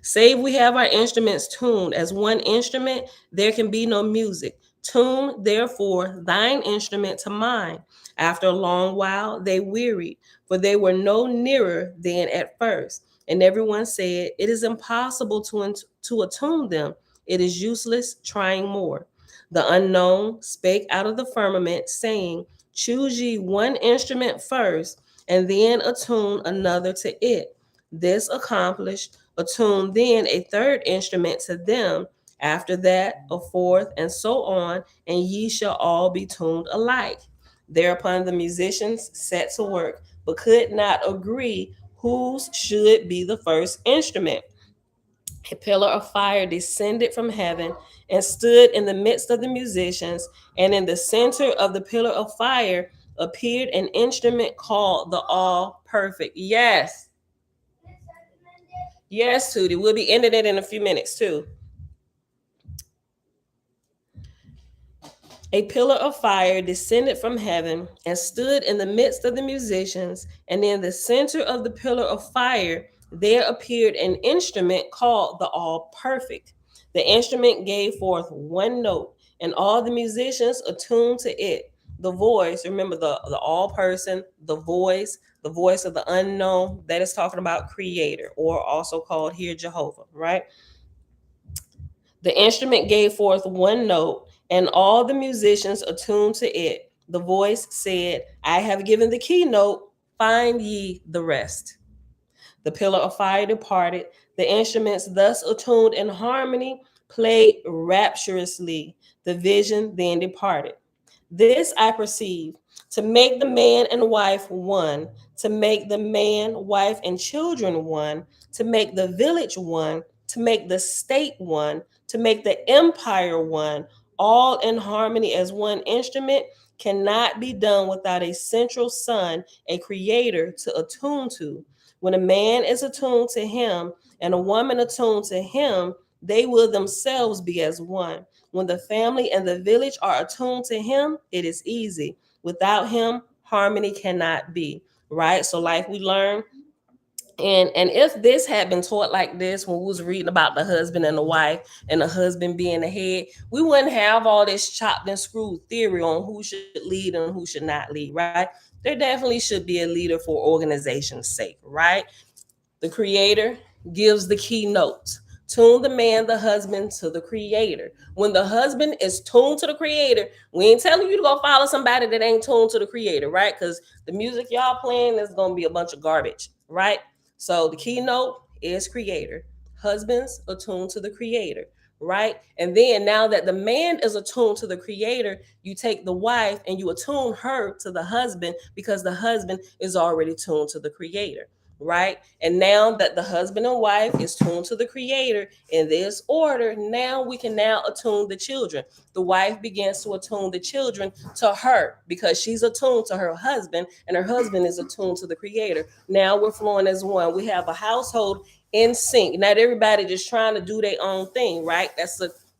A: Save we have our instruments tuned as one instrument, there can be no music. Tune therefore thine instrument to mine. After a long while they wearied, for they were no nearer than at first. And everyone said, it is impossible to attune them. It is useless trying more. The unknown spake out of the firmament, saying, choose ye one instrument first, and then attune another to it. This accomplished, attune then a third instrument to them, after that a fourth, and so on, and ye shall all be tuned alike. Thereupon the musicians set to work, but could not agree whose should be the first instrument. A pillar of fire descended from heaven and stood in the midst of the musicians, and in the center of the pillar of fire appeared an instrument called the All Perfect. Yes. Yes, Tootie. We'll be ending it in a few minutes too. A pillar of fire descended from heaven and stood in the midst of the musicians, and in the center of the pillar of fire there appeared an instrument called the All Perfect. The instrument gave forth one note, and all the musicians attuned to it. The voice, remember the all person, the voice of the unknown, that is talking about creator, or also called here Jehovah, right? The instrument gave forth one note, and all the musicians attuned to it. The voice said, I have given the keynote, find ye the rest. The pillar of fire departed. The instruments, thus attuned in harmony, played rapturously. The vision then departed. This I perceive, to make the man and wife one, to make the man, wife, and children one, to make the village one, to make the state one, to make the empire one, all in harmony as one instrument, cannot be done without a central sun, a creator to attune to. When a man is attuned to him and a woman attuned to him, they will themselves be as one. When the family and the village are attuned to him, it is easy. Without him, harmony cannot be. Right? So, like we learned, and if this had been taught like this when we was reading about the husband and the wife and the husband being the head, we wouldn't have all this chopped and screwed theory on who should lead and who should not lead, right? There definitely should be a leader for organization's sake, right? The creator gives the keynote. Tune the man, the husband, to the creator. When the husband is tuned to the creator, we ain't telling you to go follow somebody that ain't tuned to the creator, right? Because the music y'all playing is going to be a bunch of garbage, right? So the keynote is creator. Husbands attuned to the creator, right? And then now that the man is attuned to the creator, you take the wife and you attune her to the husband because the husband is already tuned to the creator, right? And now that the husband and wife is tuned to the creator in this order, now we can now attune the children. The wife begins to attune the children to her because she's attuned to her husband and her husband is attuned to the creator. Now we're flowing as one. We have a household in sync. Not everybody just trying to do their own thing, right?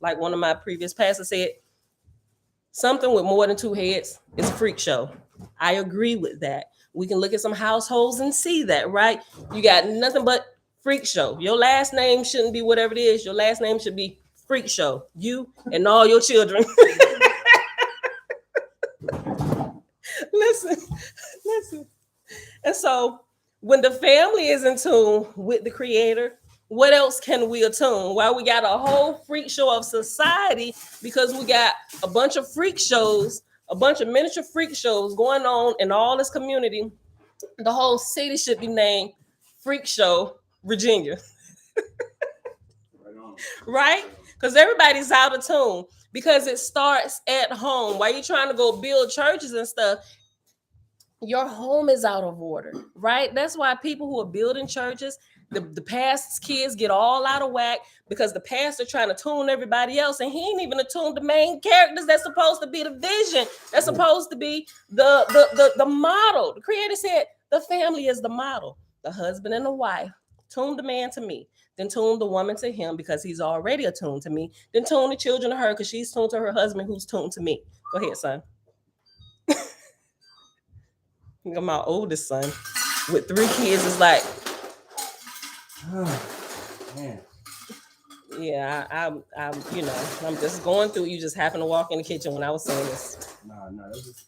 A: Like one of my previous pastors said, something with more than two heads is a freak show. I agree with that. We can look at some households and see that, right? You got nothing but freak show. Your last name shouldn't be whatever it is. Your last name should be freak show. You and all your children. listen, listen. And so when the family is in tune with the creator, what else can we attune? Well, we got a whole freak show of society because we got a bunch of freak shows, a bunch of miniature freak shows going on in all this community. The whole city should be named Freak Show, Virginia. Right? Because everybody's out of tune because it starts at home. While you're trying to go build churches and stuff, your home is out of order, right? That's why people who are building churches, the pastor's kids get all out of whack because the pastor trying to tune everybody else, and he ain't even attuned the main characters that's supposed to be the vision. That's supposed to be the model. The creator said the family is the model. The husband and the wife. Tune the man to me. Then tune the woman to him because he's already attuned to me. Then tune the children to her because she's tuned to her husband who's tuned to me. Go ahead, son. My oldest son with 3 kids is like, oh, man. Yeah, I'm just going through. You just happen to walk in the kitchen when I was saying this. No, no, that's just.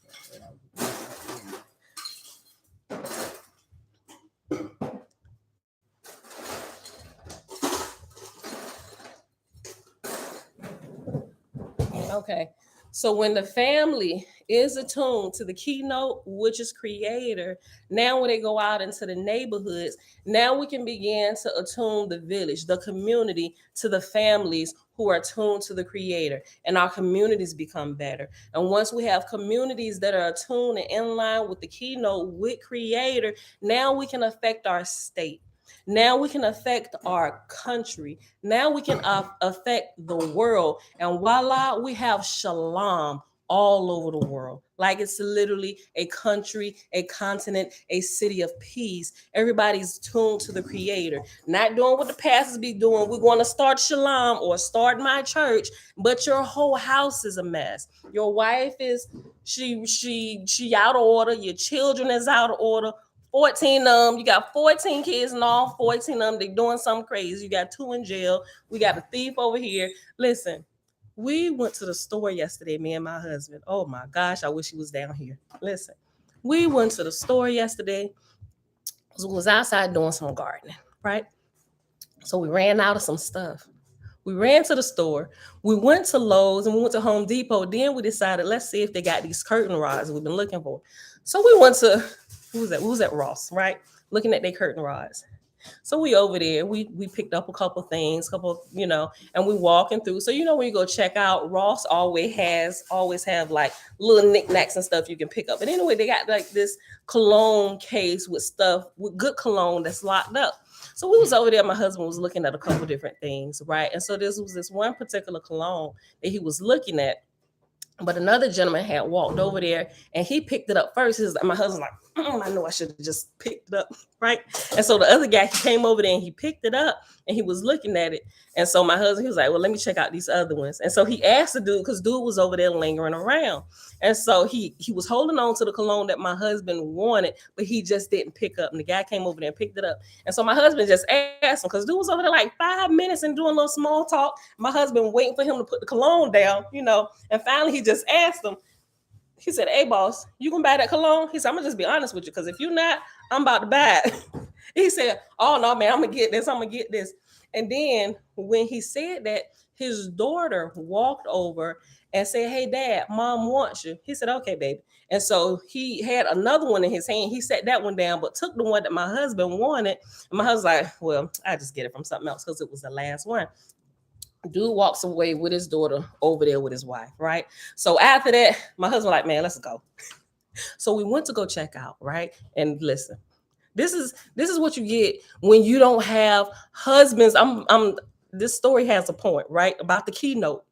A: Okay. So when the family is attuned to the keynote, which is creator, now when they go out into the neighborhoods, now we can begin to attune the village, the community to the families who are attuned to the creator, and our communities become better. And once we have communities that are attuned and in line with the keynote, with creator, now we can affect our state. Now we can affect our country. Now we can affect the world. And voila, we have shalom all over the world. Like it's literally a country, a continent, a city of peace. Everybody's tuned to the creator. Not doing what the pastors be doing. We're going to start shalom or start my church, but your whole house is a mess. Your wife is she out of order. Your children is out of order. 14 you got 14 kids and all 14 they doing something crazy. You got 2 in jail. We got a thief over here. Listen, we went to the store yesterday, me and my husband. Oh my gosh, I wish he was down here. Listen, we went to the store yesterday. We was outside doing some gardening, right? So we ran out of some stuff. We ran to the store. We went to Lowe's and we went to Home Depot. Then we decided, let's see if they got these curtain rods we've been looking for. So we went to, who was that? We was at Ross, right? Looking at their curtain rods. So we over there, we picked up a couple things, and we walking through. So when you go check out, Ross always have like little knickknacks and stuff you can pick up. But anyway, they got like this cologne case with stuff with good cologne that's locked up. So we was over there. My husband was looking at a couple different things, right? And so this was this one particular cologne that he was looking at. But another gentleman had walked over there and he picked it up first. My husband's like, I know I should have just picked it up, right? And so the other guy, he came over there and he picked it up and he was looking at it. And so my husband, he was like, well, let me check out these other ones. And so he asked the dude, because dude was over there lingering around. And so he was holding on to the cologne that my husband wanted, but he just didn't pick up. And the guy came over there and picked it up. And so my husband just asked him, because dude was over there like 5 minutes and doing a little small talk. My husband waiting for him to put the cologne down, and finally he just asked him. He said, hey, boss, you gonna buy that cologne? He said, I'm gonna just be honest with you, because if you're not, I'm about to buy it. He said, oh, no, man, I'm gonna get this. And then when he said that, his daughter walked over and said, hey, Dad, Mom wants you. He said, okay, baby. And so he had another one in his hand. He set that one down, but took the one that my husband wanted. And my husband's like, well, I just get it from something else because it was the last one. Dude walks away with his daughter over there with his wife, right? So after that, my husband like, man, let's go. So we went to go check out, right? And listen, this is what you get when you don't have husbands. This story has a point, right? About the keynote.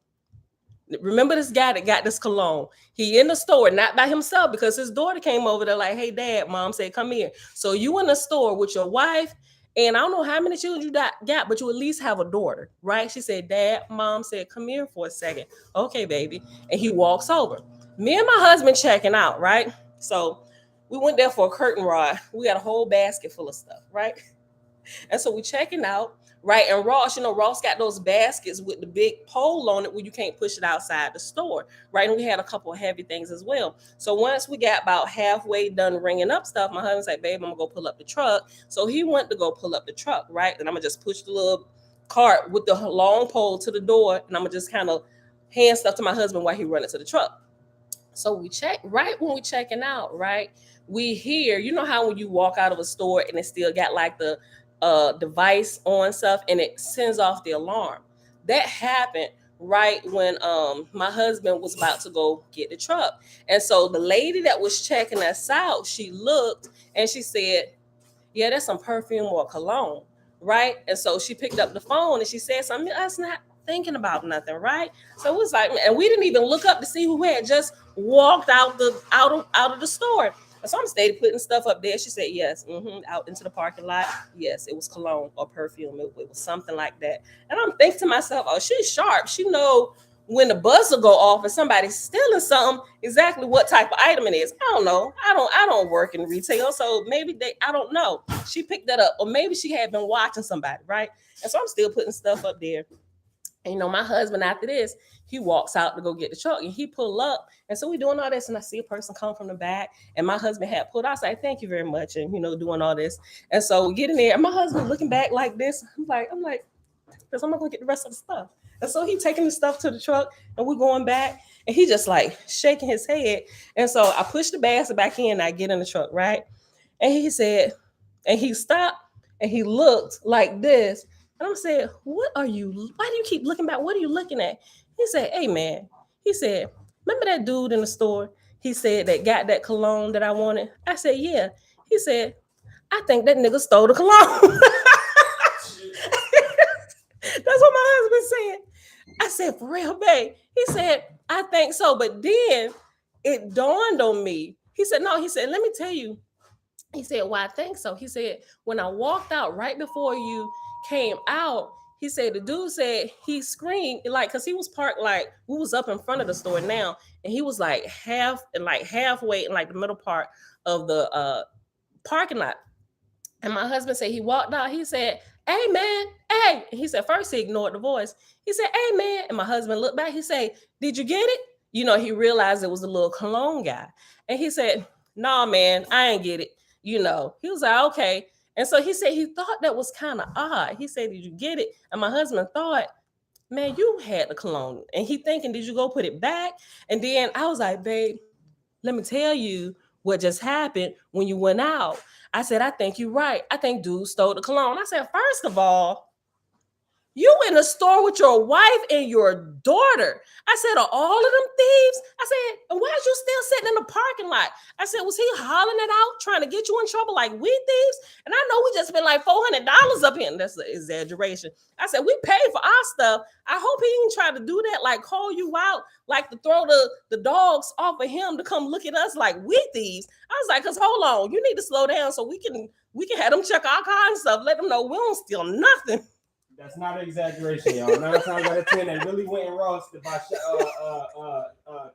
A: Remember this guy that got this cologne? He in the store, not by himself, because his daughter came over there like, hey, Dad, Mom said, come here. So you in the store with your wife, and I don't know how many children you got, but you at least have a daughter, right? She said, Dad, Mom said, come here for a second. Okay, baby. And he walks over. Me and my husband checking out, right? So we went there for a curtain rod. We got a whole basket full of stuff, right? And so we checking out, right? And Ross, Ross got those baskets with the big pole on it where you can't push it outside the store, right? And we had a couple of heavy things as well. So once we got about halfway done ringing up stuff, my husband said, babe, I'm gonna go pull up the truck. So he went to go pull up the truck, right? And I'm gonna just push the little cart with the long pole to the door, and I'm gonna just kind of hand stuff to my husband while he running to the truck. So we check, right when we checking out, right? We hear, how when you walk out of a store and it still got like the device on stuff and it sends off the alarm. That happened right when my husband was about to go get the truck. And so the lady that was checking us out, she looked and she said, yeah, that's some perfume or cologne, right? And so she picked up the phone and she said something. That's not thinking about nothing, right? So it was like, and we didn't even look up to see who had just walked out of the store. So I'm stayed putting stuff up there. She said, yes, out into the parking lot. Yes, it was cologne or perfume. It was something like that. And I'm thinking to myself, oh, she's sharp. She know when the buzzer go off and somebody's stealing something, exactly what type of item it is. I don't know. I don't work in retail, so maybe I don't know. She picked that up, or maybe she had been watching somebody, right? And so I'm still putting stuff up there. And my husband after this, he walks out to go get the truck and he pull up. And so we doing all this, and I see a person come from the back, and my husband had pulled out. I said, thank you very much, and doing all this. And so we get in there, and my husband looking back like this. I'm like, because I'm not gonna get the rest of the stuff. And so he taking the stuff to the truck, and we're going back, and he just like shaking his head. And so I push the basket back in, and I get in the truck, right? And he said, and he stopped, and he looked like this. And I'm saying, why do you keep looking back? What are you looking at? He said, hey man, he said, remember that dude in the store? He said that got that cologne that I wanted. I said, yeah. He said, I think that nigga stole the cologne. That's what my husband said. I said, for real, babe. He said, I think so. But then it dawned on me. He said, no, he said, let me tell you. He said, well, I think so. He said, when I walked out right before you came out, he said, the dude said he screamed, like, because he was parked, like, we was up in front of the store now, and he was like halfway in like the middle part of the parking lot. And my husband said he walked out. He said, hey, man, hey. He said, first he ignored the voice. He said, hey, man. And my husband looked back. He said, did you get it? He realized it was the little cologne guy. And he said, nah, man, I ain't get it. He was like, okay. And so he said he thought that was kind of odd. He said, did you get it? And my husband thought, man, you had the cologne. And he thinking, did you go put it back? And then I was like, babe, let me tell you what just happened when you went out. I said, I think you're right. I think dude stole the cologne. I said, first of all, you in the store with your wife and your daughter. I said, are all of them thieves? I said, and why is you still sitting in the parking lot? I said, was he hollering it out, trying to get you in trouble like we thieves? And I know we just spent like $400 up here. And that's an exaggeration. I said, we paid for our stuff. I hope he didn't try to do that, like call you out, like to throw the dogs off of him to come look at us like we thieves. I was like, because hold on, you need to slow down so we can have them check our car and stuff. Let them know we don't steal nothing.
B: That's not an exaggeration, y'all. 9 times out of 10, they really went in Ross to buy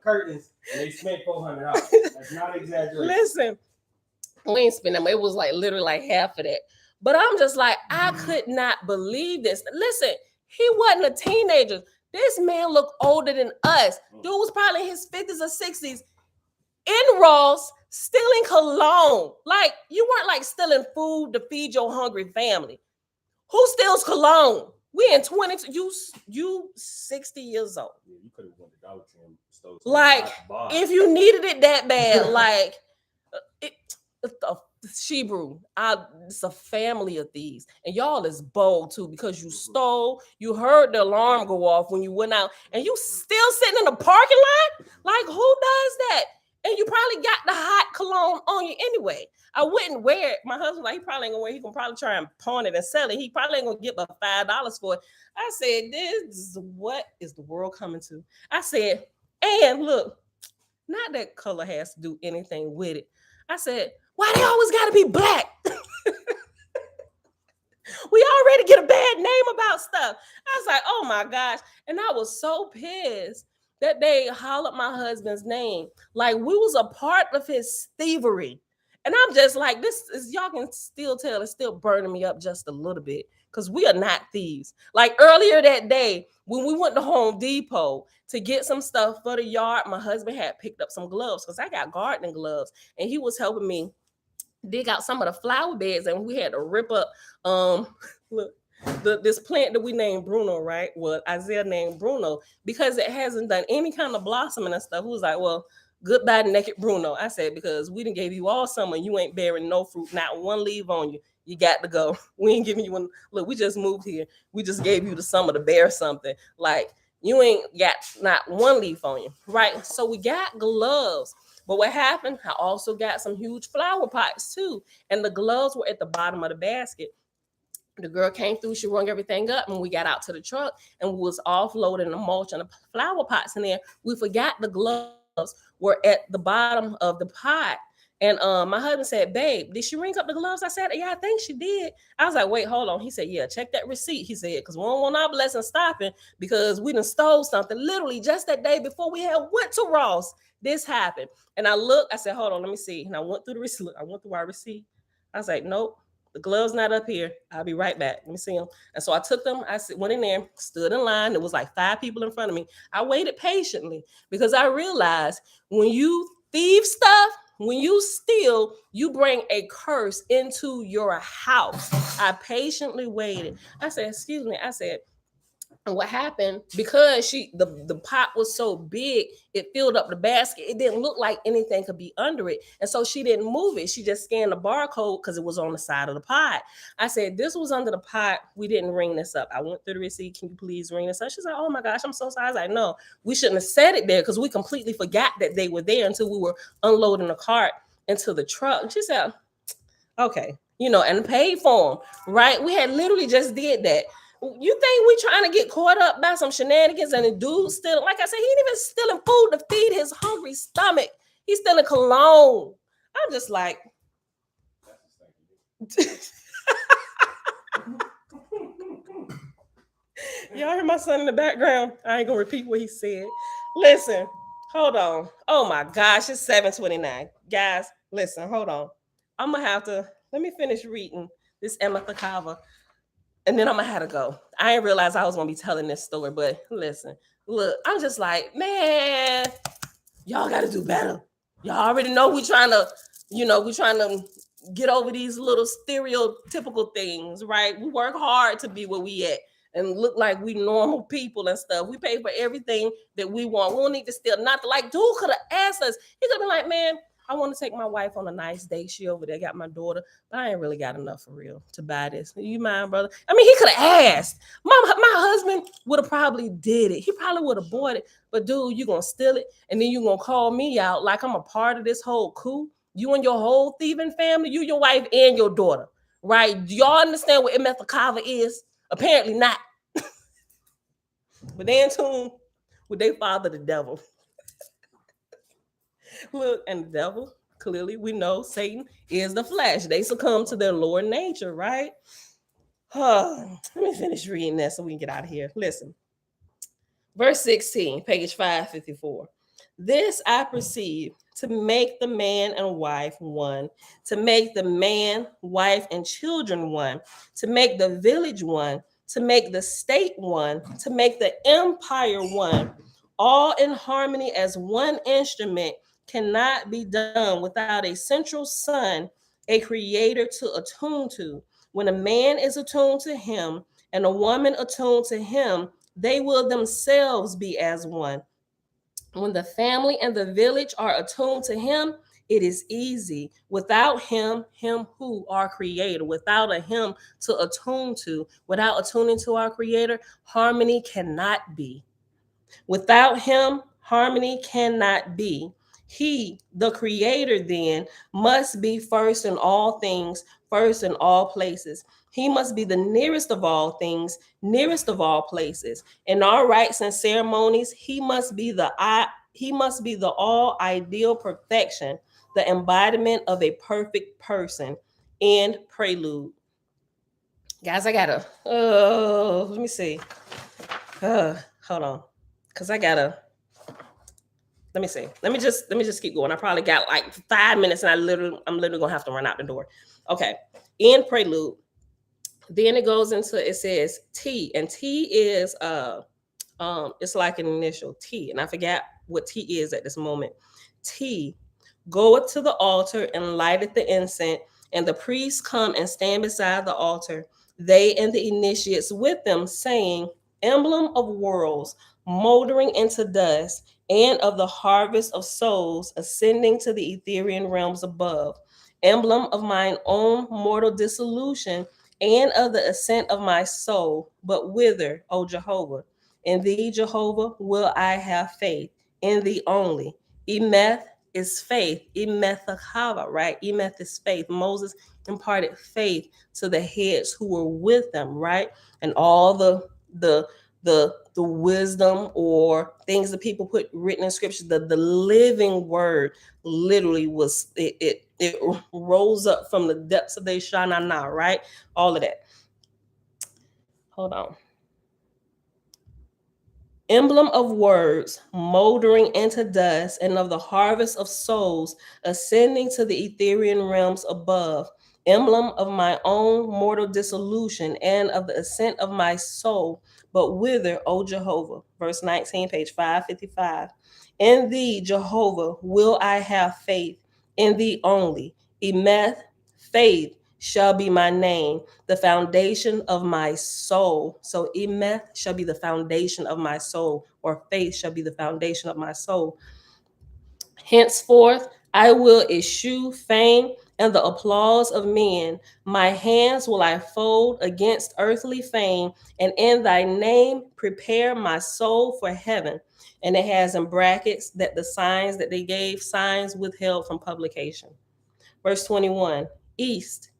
B: curtains, and they spent $400. That's not an exaggeration.
A: Listen, we ain't spend them. It was like literally like half of that. But I'm just like, I could not believe this. Listen, he wasn't a teenager. This man looked older than us. Dude was probably in his 50s or 60s in Ross stealing cologne. Like, you weren't like stealing food to feed your hungry family. Who steals cologne? We in 20. You 60 years old.
B: Yeah, you could have went to Dollar Tree and stole.
A: Like, if you needed it that bad, like, Shebrew, it's a family of thieves, and y'all is bold too because you stole. You heard the alarm go off when you went out, and you still sitting in the parking lot. Like, who does that? And you probably got the hot cologne on you anyway. I wouldn't wear it. My husband, like, he probably ain't gonna wear it. He can probably try and pawn it and sell it. He probably ain't gonna get but $5 for it. I said, this, what is the world coming to? I said, and look, not that color has to do anything with it. I said, why they always gotta be black? We already get a bad name about stuff. I was like, oh my gosh. And I was so pissed that they hollered my husband's name. Like, we was a part of his thievery. And I'm just like, this is, y'all can still tell it's still burning me up just a little bit because we are not thieves. Like, earlier that day, when we went to Home Depot to get some stuff for the yard, my husband had picked up some gloves because I got gardening gloves, and he was helping me dig out some of the flower beds, and we had to rip up look, this plant that we named Bruno, right? Well, Isaiah named Bruno because it hasn't done any kind of blossoming and stuff. He was like, well, goodbye, naked Bruno. I said, because we done gave you all summer, you ain't bearing no fruit, not one leaf on you. You got to go. We ain't giving you one. Look, we just moved here. We just gave you the summer to bear something. Like, you ain't got not one leaf on you, right? So we got gloves. But what happened, I also got some huge flower pots too. And the gloves were at the bottom of the basket. The girl came through, she rung everything up, and we got out to the truck and we was offloading the mulch and the flower pots in there. We forgot the gloves were at the bottom of the pot. And my husband said, "Babe, did she ring up the gloves?" I said, "Yeah, I think she did." I was like, "Wait, hold on." He said, "Yeah, check that receipt." He said, "Because we don't want our blessing stopping because we done stole something." Literally, just that day before we had went to Ross, this happened. And I looked, I said, "Hold on, let me see." And I went through the receipt. I went through our receipt. I was like, "Nope, the gloves not up here. I'll be right back. Let me see them." And so I took them. Went in there, stood in line. There was like 5 people in front of me. I waited patiently because I realized when you thieve stuff, when you steal, you bring a curse into your house. I patiently waited. I said, "Excuse me." I said, and what happened, because the pot was so big, it filled up the basket. It didn't look like anything could be under it. And so she didn't move it. She just scanned the barcode because it was on the side of the pot. I said, "This was under the pot. We didn't ring this up." I went through the receipt. "Can you please ring this up?" She's like, "Oh my gosh, I'm so sorry." I was like, "No, we shouldn't have said it there because we completely forgot that they were there until we were unloading the cart into the truck." And she said, "Okay," and paid for them, right? We had literally just did that. You think we trying to get caught up by some shenanigans and the dude still, like I said, he ain't even stealing food to feed his hungry stomach. He's stealing cologne. I'm just like, y'all hear my son in the background? I ain't gonna repeat what he said. Listen, hold on. Oh my gosh, it's 7:29. Guys, listen, hold on. I'm gonna have to let me finish reading this Emethachava, and then I'm gonna have to go. I didn't realize I was gonna be telling this story, but listen, look, I'm just like, man, y'all gotta do better. Y'all already know we trying to get over these little stereotypical things, right? We work hard to be where we at and look like we normal people and stuff. We pay for everything that we want. We don't need to steal nothing. Like, dude could have asked us. He could have been like, "Man, I want to take my wife on a nice date. She over there got my daughter, but I ain't really got enough for real to buy this. You mind, brother?" I mean, he could have asked. My husband would have probably did it. He probably would have bought it. But dude, you gonna steal it, and then you gonna call me out like I'm a part of this whole coup? You and your whole thieving family, you, your wife, and your daughter, right? Do y'all understand what Emethachava is? Apparently not. But they in tune with their father, the devil. Look, and the devil, clearly we know Satan is the flesh. They succumb to their lower nature, right? Let me finish reading that so we can get out of here. Listen, verse 16, page 554. "This I perceive, to make the man and wife one, to make the man, wife, and children one, to make the village one, to make the state one, to make the empire one, all in harmony as one instrument, cannot be done without a central sun, a creator to attune to. When a man is attuned to him and a woman attuned to him, they will themselves be as one. When the family and the village are attuned to him, it is easy. Without him, him who our creator, without a him to attune to, without attuning to our creator, harmony cannot be. Without him, harmony cannot be. He, the creator, then, must be first in all things, first in all places. He must be the nearest of all things, nearest of all places. In our rites and ceremonies, he must be the all ideal perfection, the embodiment of a perfect person. End prelude. Guys, I gotta let me see. Hold on. Cause I gotta let me see. Let me just keep going. I probably got like 5 minutes, and I'm literally gonna have to run out the door. Okay. In prelude, then it goes into, it says T, and T is it's like an initial T, and I forgot what T is at this moment. T, goeth to the altar and lighteth the incense, and the priests come and stand beside the altar, they and the initiates with them, saying, "Emblem of worlds, moldering into dust, and of the harvest of souls ascending to the Ethereal realms above, emblem of mine own mortal dissolution, and of the ascent of my soul, but whither, O Jehovah? In thee, Jehovah, will I have faith, in thee only. Emeth is faith. Emethachava, right? Emeth is faith. Moses imparted faith to the heads who were with them, right? And all the the wisdom or things that people put written in scripture. The living word literally was it rose up from the depths of their shanana, right? All of that. Hold on. Emblem of words moldering into dust, and of the harvest of souls ascending to the Ethereal realms above, emblem of my own mortal dissolution and of the ascent of my soul, but whither, O Jehovah? Verse 19, page 555. In thee, Jehovah, will I have faith, in thee only. Emeth, faith shall be my name, the foundation of my soul. So Emeth shall be the foundation of my soul, or faith shall be the foundation of my soul. Henceforth, I will eschew fame and the applause of men. My hands will I fold against earthly fame, and in thy name prepare my soul for heaven. And it has in brackets that the signs that they gave, signs withheld from publication. Verse 21, East.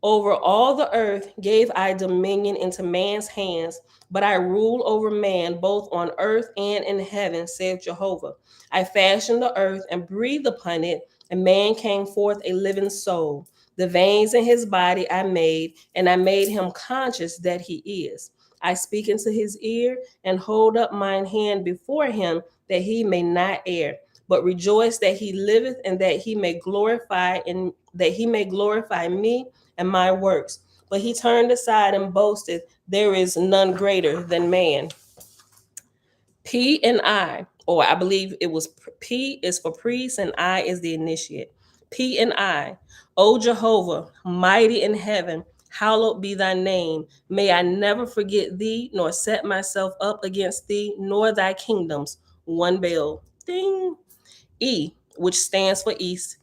A: Over all the earth gave I dominion into man's hands, but I rule over man both on earth and in heaven, saith Jehovah. I fashioned the earth and breathed upon it, and man came forth a living soul. The veins in his body I made, and I made him conscious that he is. I speak into his ear and hold up mine hand before him that he may not err, but rejoice that he liveth, and that he may glorify me and my works. But he turned aside and boasted, there is none greater than man. P and I, or I believe it was P is for priest and I is the initiate. P and I, O Jehovah, mighty in heaven, hallowed be thy name. May I never forget thee, nor set myself up against thee, nor thy kingdoms. One bell. Ding. E, which stands for east.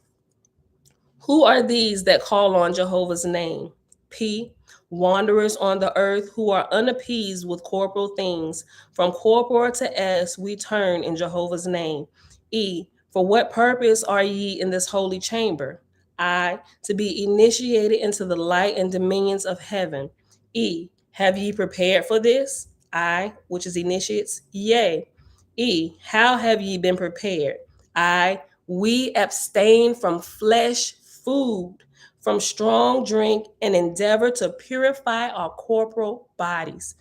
A: Who are these that call on Jehovah's name? P. Wanderers on the earth who are unappeased with corporal things. From corporal to S, we turn in Jehovah's name. E. For what purpose are ye in this holy chamber? I. To be initiated into the light and dominions of heaven. E. Have ye prepared for this? I, which is initiates, yea. E. How have ye been prepared? I. We abstain from flesh food, from strong drink, and endeavor to purify our corporal bodies.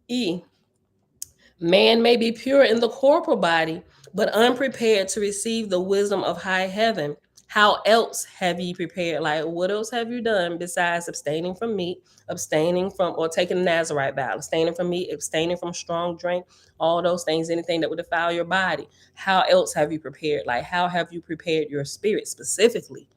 A: E. Man may be pure in the corporal body, but unprepared to receive the wisdom of high heaven. How else have ye prepared? Like, what else have you done besides abstaining from meat, abstaining from, or taking the Nazarite vow, abstaining from meat, abstaining from strong drink, all those things, anything that would defile your body? How else have you prepared? Like, how have you prepared your spirit specifically?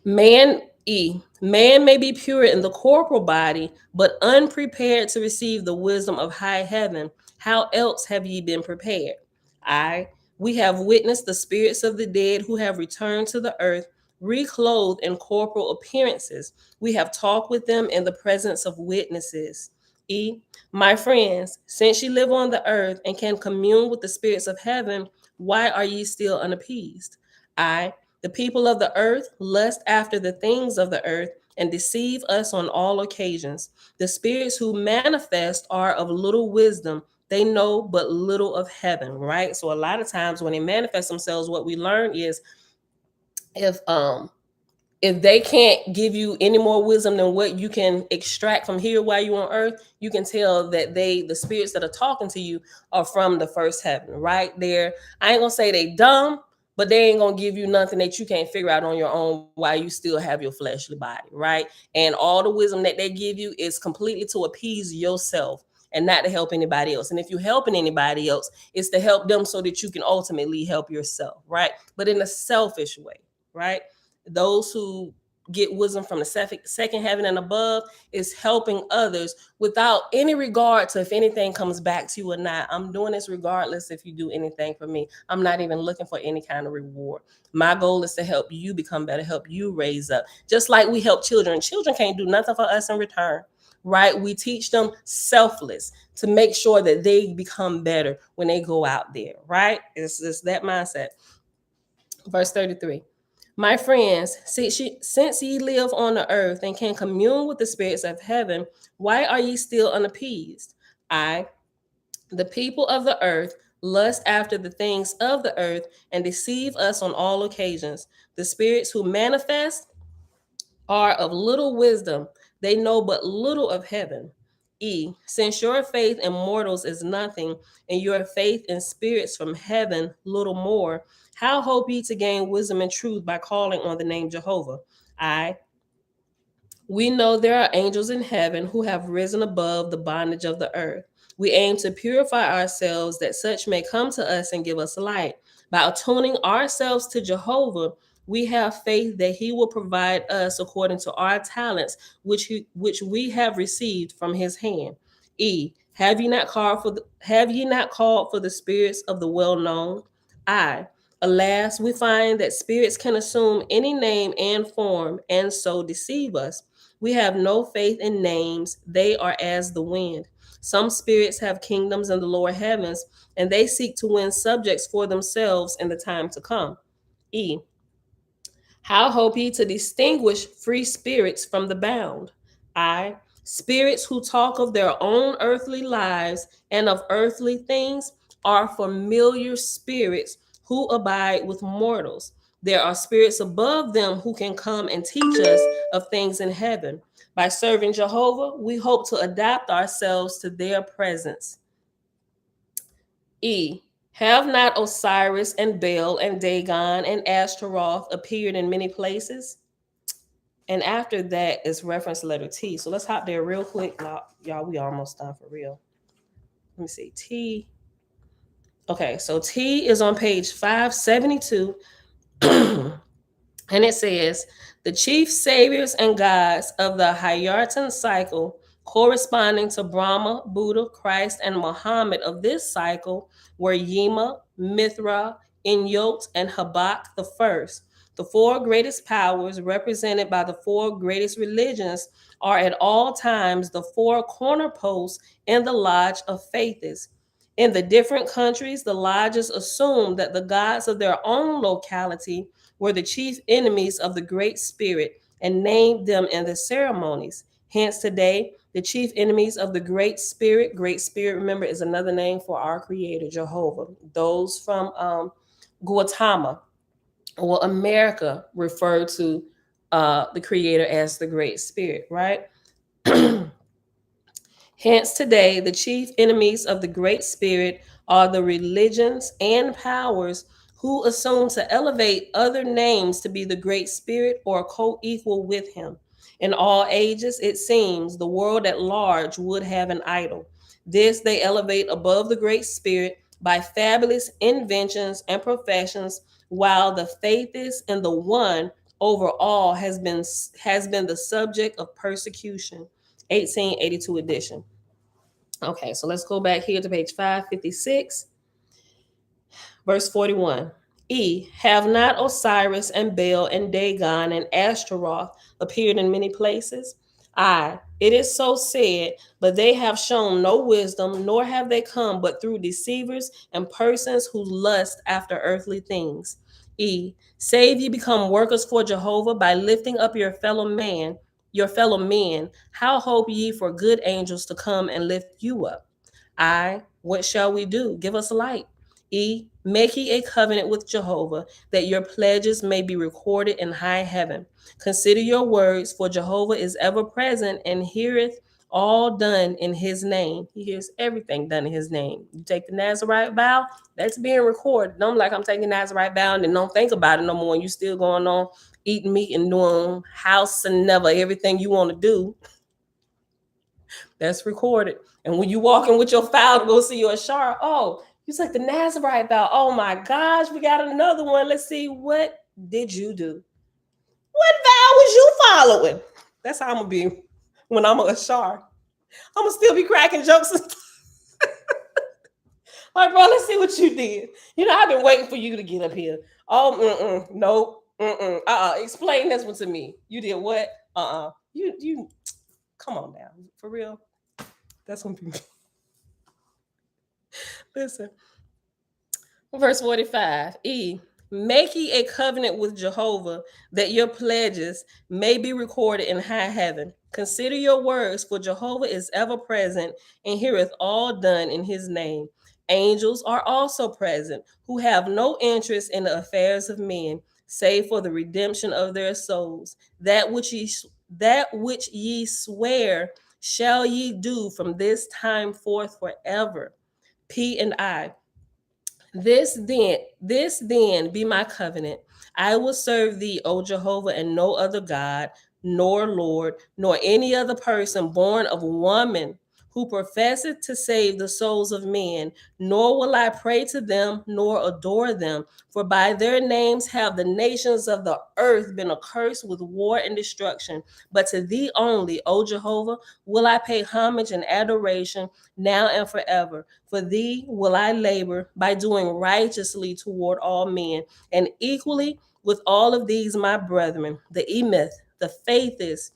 A: Man E. Man may be pure in the corporal body, but unprepared to receive the wisdom of high heaven. How else have ye been prepared? I. We have witnessed the spirits of the dead who have returned to the earth, reclothed in corporal appearances. We have talked with them in the presence of witnesses. E. My friends, since ye live on the earth and can commune with the spirits of heaven, why are ye still unappeased? I. The people of the earth lust after the things of the earth and deceive us on all occasions. The spirits who manifest are of little wisdom. They know but little of heaven, right? So a lot of times when they manifest themselves, what we learn is if if they can't give you any more wisdom than what you can extract from here while you're on earth, you can tell that the spirits that are talking to you are from the first heaven, right? There, I ain't gonna say they dumb, but they ain't gonna give you nothing that you can't figure out on your own while you still have your fleshly body, right? And all the wisdom that they give you is completely to appease yourself and not to help anybody else. And if you're helping anybody else, it's to help them so that you can ultimately help yourself, right? But in a selfish way, right? Those who get wisdom from the second heaven and above is helping others without any regard to if anything comes back to you or not. I'm doing this regardless if you do anything for me. I'm not even looking for any kind of reward. My goal is to help you become better, help you raise up. Just like we help children. Children can't do nothing for us in return, right? We teach them selfless to make sure that they become better when they go out there, right? It's that mindset. Verse 33. My friends, since ye live on the earth and can commune with the spirits of heaven, why are ye still unappeased? I, the people of the earth, lust after the things of the earth and deceive us on all occasions. The spirits who manifest are of little wisdom, they know but little of heaven. Since your faith in mortals is nothing, and your faith in spirits from heaven little more, how hope ye to gain wisdom and truth by calling on the name Jehovah? I, we know there are angels in heaven who have risen above the bondage of the earth. We aim to purify ourselves that such may come to us and give us light. By attuning ourselves to Jehovah, we have faith that he will provide us according to our talents, which we have received from his hand. Have ye not called for the spirits of the well known? I, alas, we find that spirits can assume any name and form and so deceive us. We have no faith in names, they are as the wind. Some spirits have kingdoms in the lower heavens, and they seek to win subjects for themselves in the time to come. E. How hope ye to distinguish free spirits from the bound? I. Spirits who talk of their own earthly lives and of earthly things are familiar spirits who abide with mortals. There are spirits above them who can come and teach us of things in heaven. By serving Jehovah, we hope to adapt ourselves to their presence. E. Have not Osiris and Baal and Dagon and Ashtaroth appeared in many places? And after that is reference letter T. So let's hop there real quick. Y'all, we almost done for real. Let me see. T. Okay, so T is on page 572. And it says, the chief saviors and gods of the Hayartan cycle, corresponding to Brahma, Buddha, Christ, and Muhammad of this cycle, were Yima, Mithra, Inyot, and Habak the first. The four greatest powers, represented by the four greatest religions, are at all times the four corner posts in the Lodge of Faithists. In the different countries, the lodges assume that the gods of their own locality were the chief enemies of the Great Spirit and named them in the ceremonies. Hence, today, the chief enemies of the Great Spirit, remember, is another name for our Creator, Jehovah. Those from Guatemala or America refer to the Creator as the Great Spirit, right? Hence, today, the chief enemies of the Great Spirit are the religions and powers who assume to elevate other names to be the Great Spirit or co equal with him. In all ages, it seems, the world at large would have an idol. This they elevate above the Great Spirit by fabulous inventions and professions, while the faith is in the one over all has been the subject of persecution. 1882 edition. Okay, so let's go back here to page 556, verse 41. Have not Osiris and Baal and Dagon and Ashtaroth appeared in many places? Aye, it is so said, but they have shown no wisdom, nor have they come but through deceivers and persons who lust after earthly things. Save ye become workers for Jehovah by lifting up your fellow men. How hope ye for good angels to come and lift you up? What shall we do? Give us light. Make ye a covenant with Jehovah, that your pledges may be recorded in high heaven. Consider your words, for Jehovah is ever present and heareth all done in his name. He hears everything done in his name. You take the Nazarite vow, that's being recorded. Don't like I'm taking the Nazarite vow and then don't think about it no more. And you still going on eating meat and doing house and never everything you want to do. That's recorded. And when you walk in with your file to go see your Ashar, oh, you took the Nazarite vow. Oh my gosh, we got another one. Let's see, what did you do? What vow was you following? That's how I'm gonna be when I'm a Ashar. I'm gonna still be cracking jokes. Like, bro, let's see what you did. You know, I've been waiting for you to get up here. Oh, nope, explain this one to me. You did what? You, come on now, for real. That's when people listen. Verse 45. Make ye a covenant with Jehovah, that your pledges may be recorded in high heaven. Consider your words, for Jehovah is ever present and heareth all done in his name. Angels are also present, who have no interest in the affairs of men, save for the redemption of their souls. That which ye swear shall ye do from this time forth forever. P and I. This then be my covenant. I will serve thee, O Jehovah, and no other God, nor Lord, nor any other person born of woman who professeth to save the souls of men, nor will I pray to them, nor adore them. For by their names have the nations of the earth been accursed with war and destruction. But to thee only, O Jehovah, will I pay homage and adoration now and forever. For thee will I labor by doing righteously toward all men, and equally with all of these my brethren, the Emeth, the Faithists,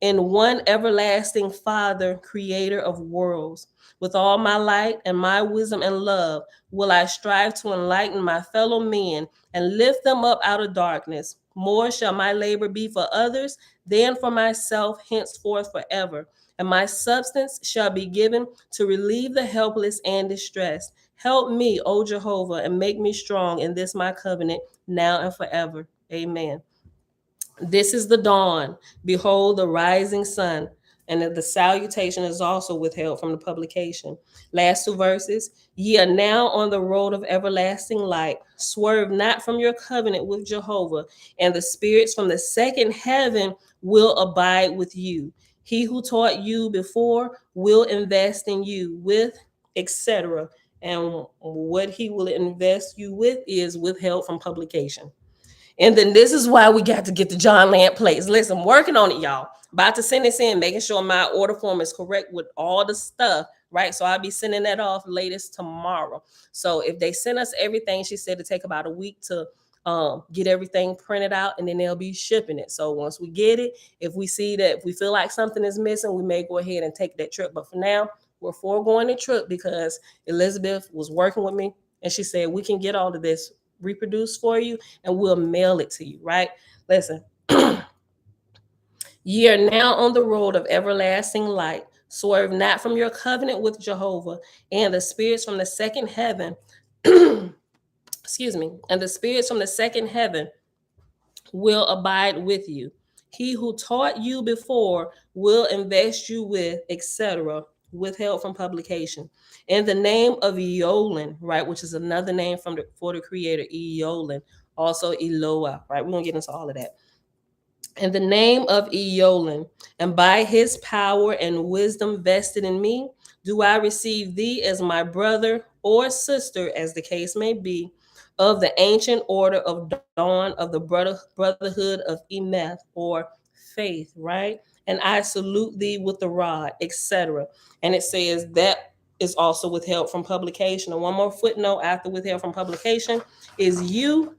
A: in one everlasting Father, creator of worlds. With all my light and my wisdom and love will I strive to enlighten my fellow men and lift them up out of darkness. More shall my labor be for others than for myself henceforth forever. And my substance shall be given to relieve the helpless and distressed. Help me, O Jehovah, and make me strong in this my covenant now and forever. Amen. This is the dawn. Behold, the rising sun. And the salutation is also withheld from the publication. Last two verses. Ye are now on the road of everlasting light. Swerve not from your covenant with Jehovah, and the spirits from the second heaven will abide with you. He who taught you before will invest in you with, etc. And what he will invest you with is withheld from publication. And then this is why we got to get the John Land plates. Listen, I'm working on it, y'all. About to send this in, making sure my order form is correct with all the stuff, right? So I'll be sending that off latest tomorrow. So if they send us everything, she said to take about a week to get everything printed out, and then they'll be shipping it. So once we get it, if we feel like something is missing, we may go ahead and take that trip. But for now, we're foregoing the trip because Elizabeth was working with me, and she said we can get all of this reproduced for you and we'll mail it to you, right? Listen, ye are now on the road of everlasting light. Swerve not from your covenant with Jehovah, and the spirits from the second heaven, excuse me, and the spirits from the second heaven will abide with you. He who taught you before will invest you with, etc., withheld from publication. In the name of Eolin, right, which is another name for the creator, Eolin, also Eloah, right? We're going to get into all of that. In the name of Eolin, and by his power and wisdom vested in me, do I receive thee as my brother or sister, as the case may be, of the ancient order of dawn of the brotherhood of Emeth, or faith, right? And I salute thee with the rod, etc. And it says that is also withheld from publication. And one more footnote after withheld from publication is you,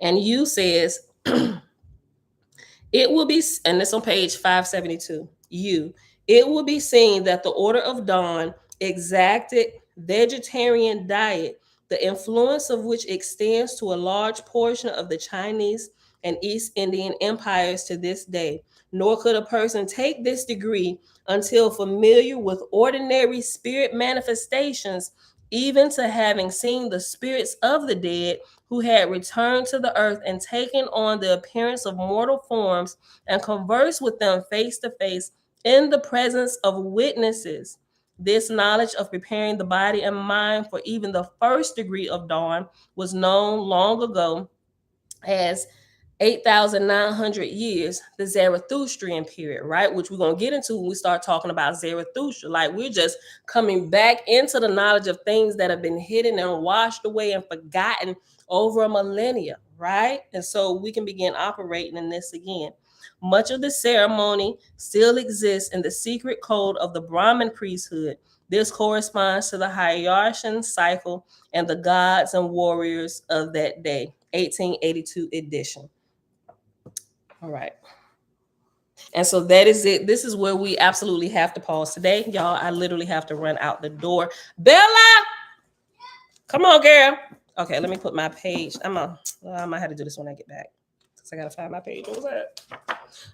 A: and you says, it will be, and it's on page 572. It will be seen that the Order of Dawn exacted vegetarian diet, the influence of which extends to a large portion of the Chinese and East Indian empires to this day. Nor could a person take this degree until familiar with ordinary spirit manifestations, even to having seen the spirits of the dead who had returned to the earth and taken on the appearance of mortal forms and conversed with them face to face in the presence of witnesses. This knowledge of preparing the body and mind for even the first degree of dawn was known long ago as 8,900 years, the Zarathustrian period, right? Which we're going to get into when we start talking about Zarathustra. Like, we're just coming back into the knowledge of things that have been hidden and washed away and forgotten over a millennia, right? And so we can begin operating in this again. Much of the ceremony still exists in the secret code of the Brahmin priesthood. This corresponds to the hierarchian cycle and the gods and warriors of that day, 1882 edition. All right. And so that is it. This is where we absolutely have to pause today. Y'all, I literally have to run out the door. Bella, come on, girl. Okay, let me put my page. I might have to do this when I get back. Because I got to find my page. What was that?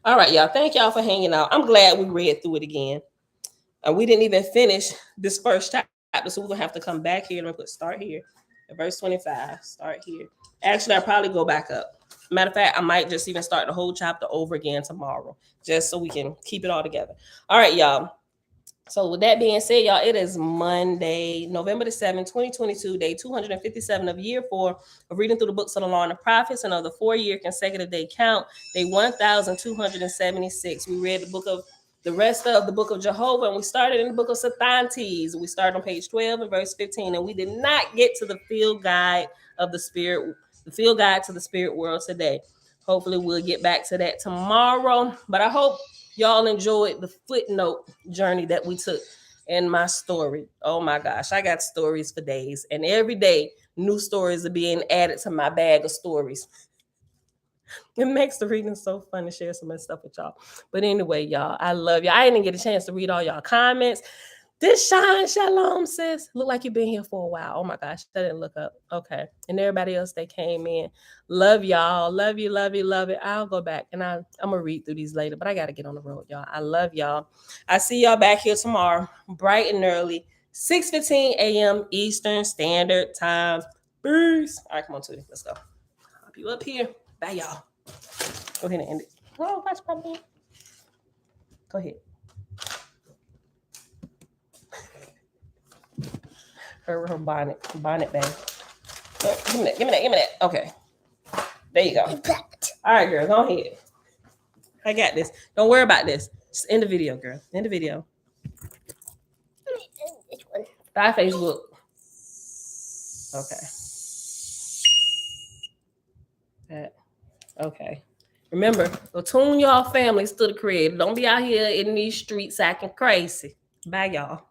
A: All right, y'all. Thank y'all for hanging out. I'm glad we read through it again. We didn't even finish this first chapter, so we're going to have to come back here. Let me put start here. At verse 25. Start here. Actually, I'll probably go back up. Matter of fact, I might just even start the whole chapter over again tomorrow, just so we can keep it all together. All right, y'all. So with that being said, y'all, it is Monday, November the 7th, 2022, day 257 of year 4 of reading through the books of the law and the prophets, and of the 4-year consecutive day count, day 1276. We read the rest of the book of Jehovah, and we started in the book of Sathantes. We started on page 12 and verse 15, and we did not get to the field guide of the field guide to the spirit world today. Hopefully we'll get back to that tomorrow, but I hope y'all enjoyed the footnote journey that we took in my story. Oh my gosh, I got stories for days, and every day new stories are being added to my bag of stories. It makes the reading so fun to share some of stuff with y'all. But anyway, y'all, I love y'all. I didn't get a chance to read all y'all comments. This Shine Shalom says, look like you've been here for a while. Oh my gosh, I didn't look up. Okay. And everybody else that came in. Love y'all. Love you, love you, love it. I'll go back and I'm going to read through these later, but I got to get on the road, y'all. I love y'all. I see y'all back here tomorrow, bright and early, 6:15 a.m. Eastern Standard Time. Peace. All right, come on, Tootie. Let's go. I'll be up here. Bye, y'all. Go ahead and end it. Oh, watch probably. Go ahead. Her bonnet bang. Give me that. Okay. There you go. All right, girl, go ahead. I got this. Don't worry about this. Just end the video, girl. End the video. Bye, Facebook. Okay. Okay. Remember, attune y'all families to the creator. Don't be out here in these streets acting crazy. Bye, y'all.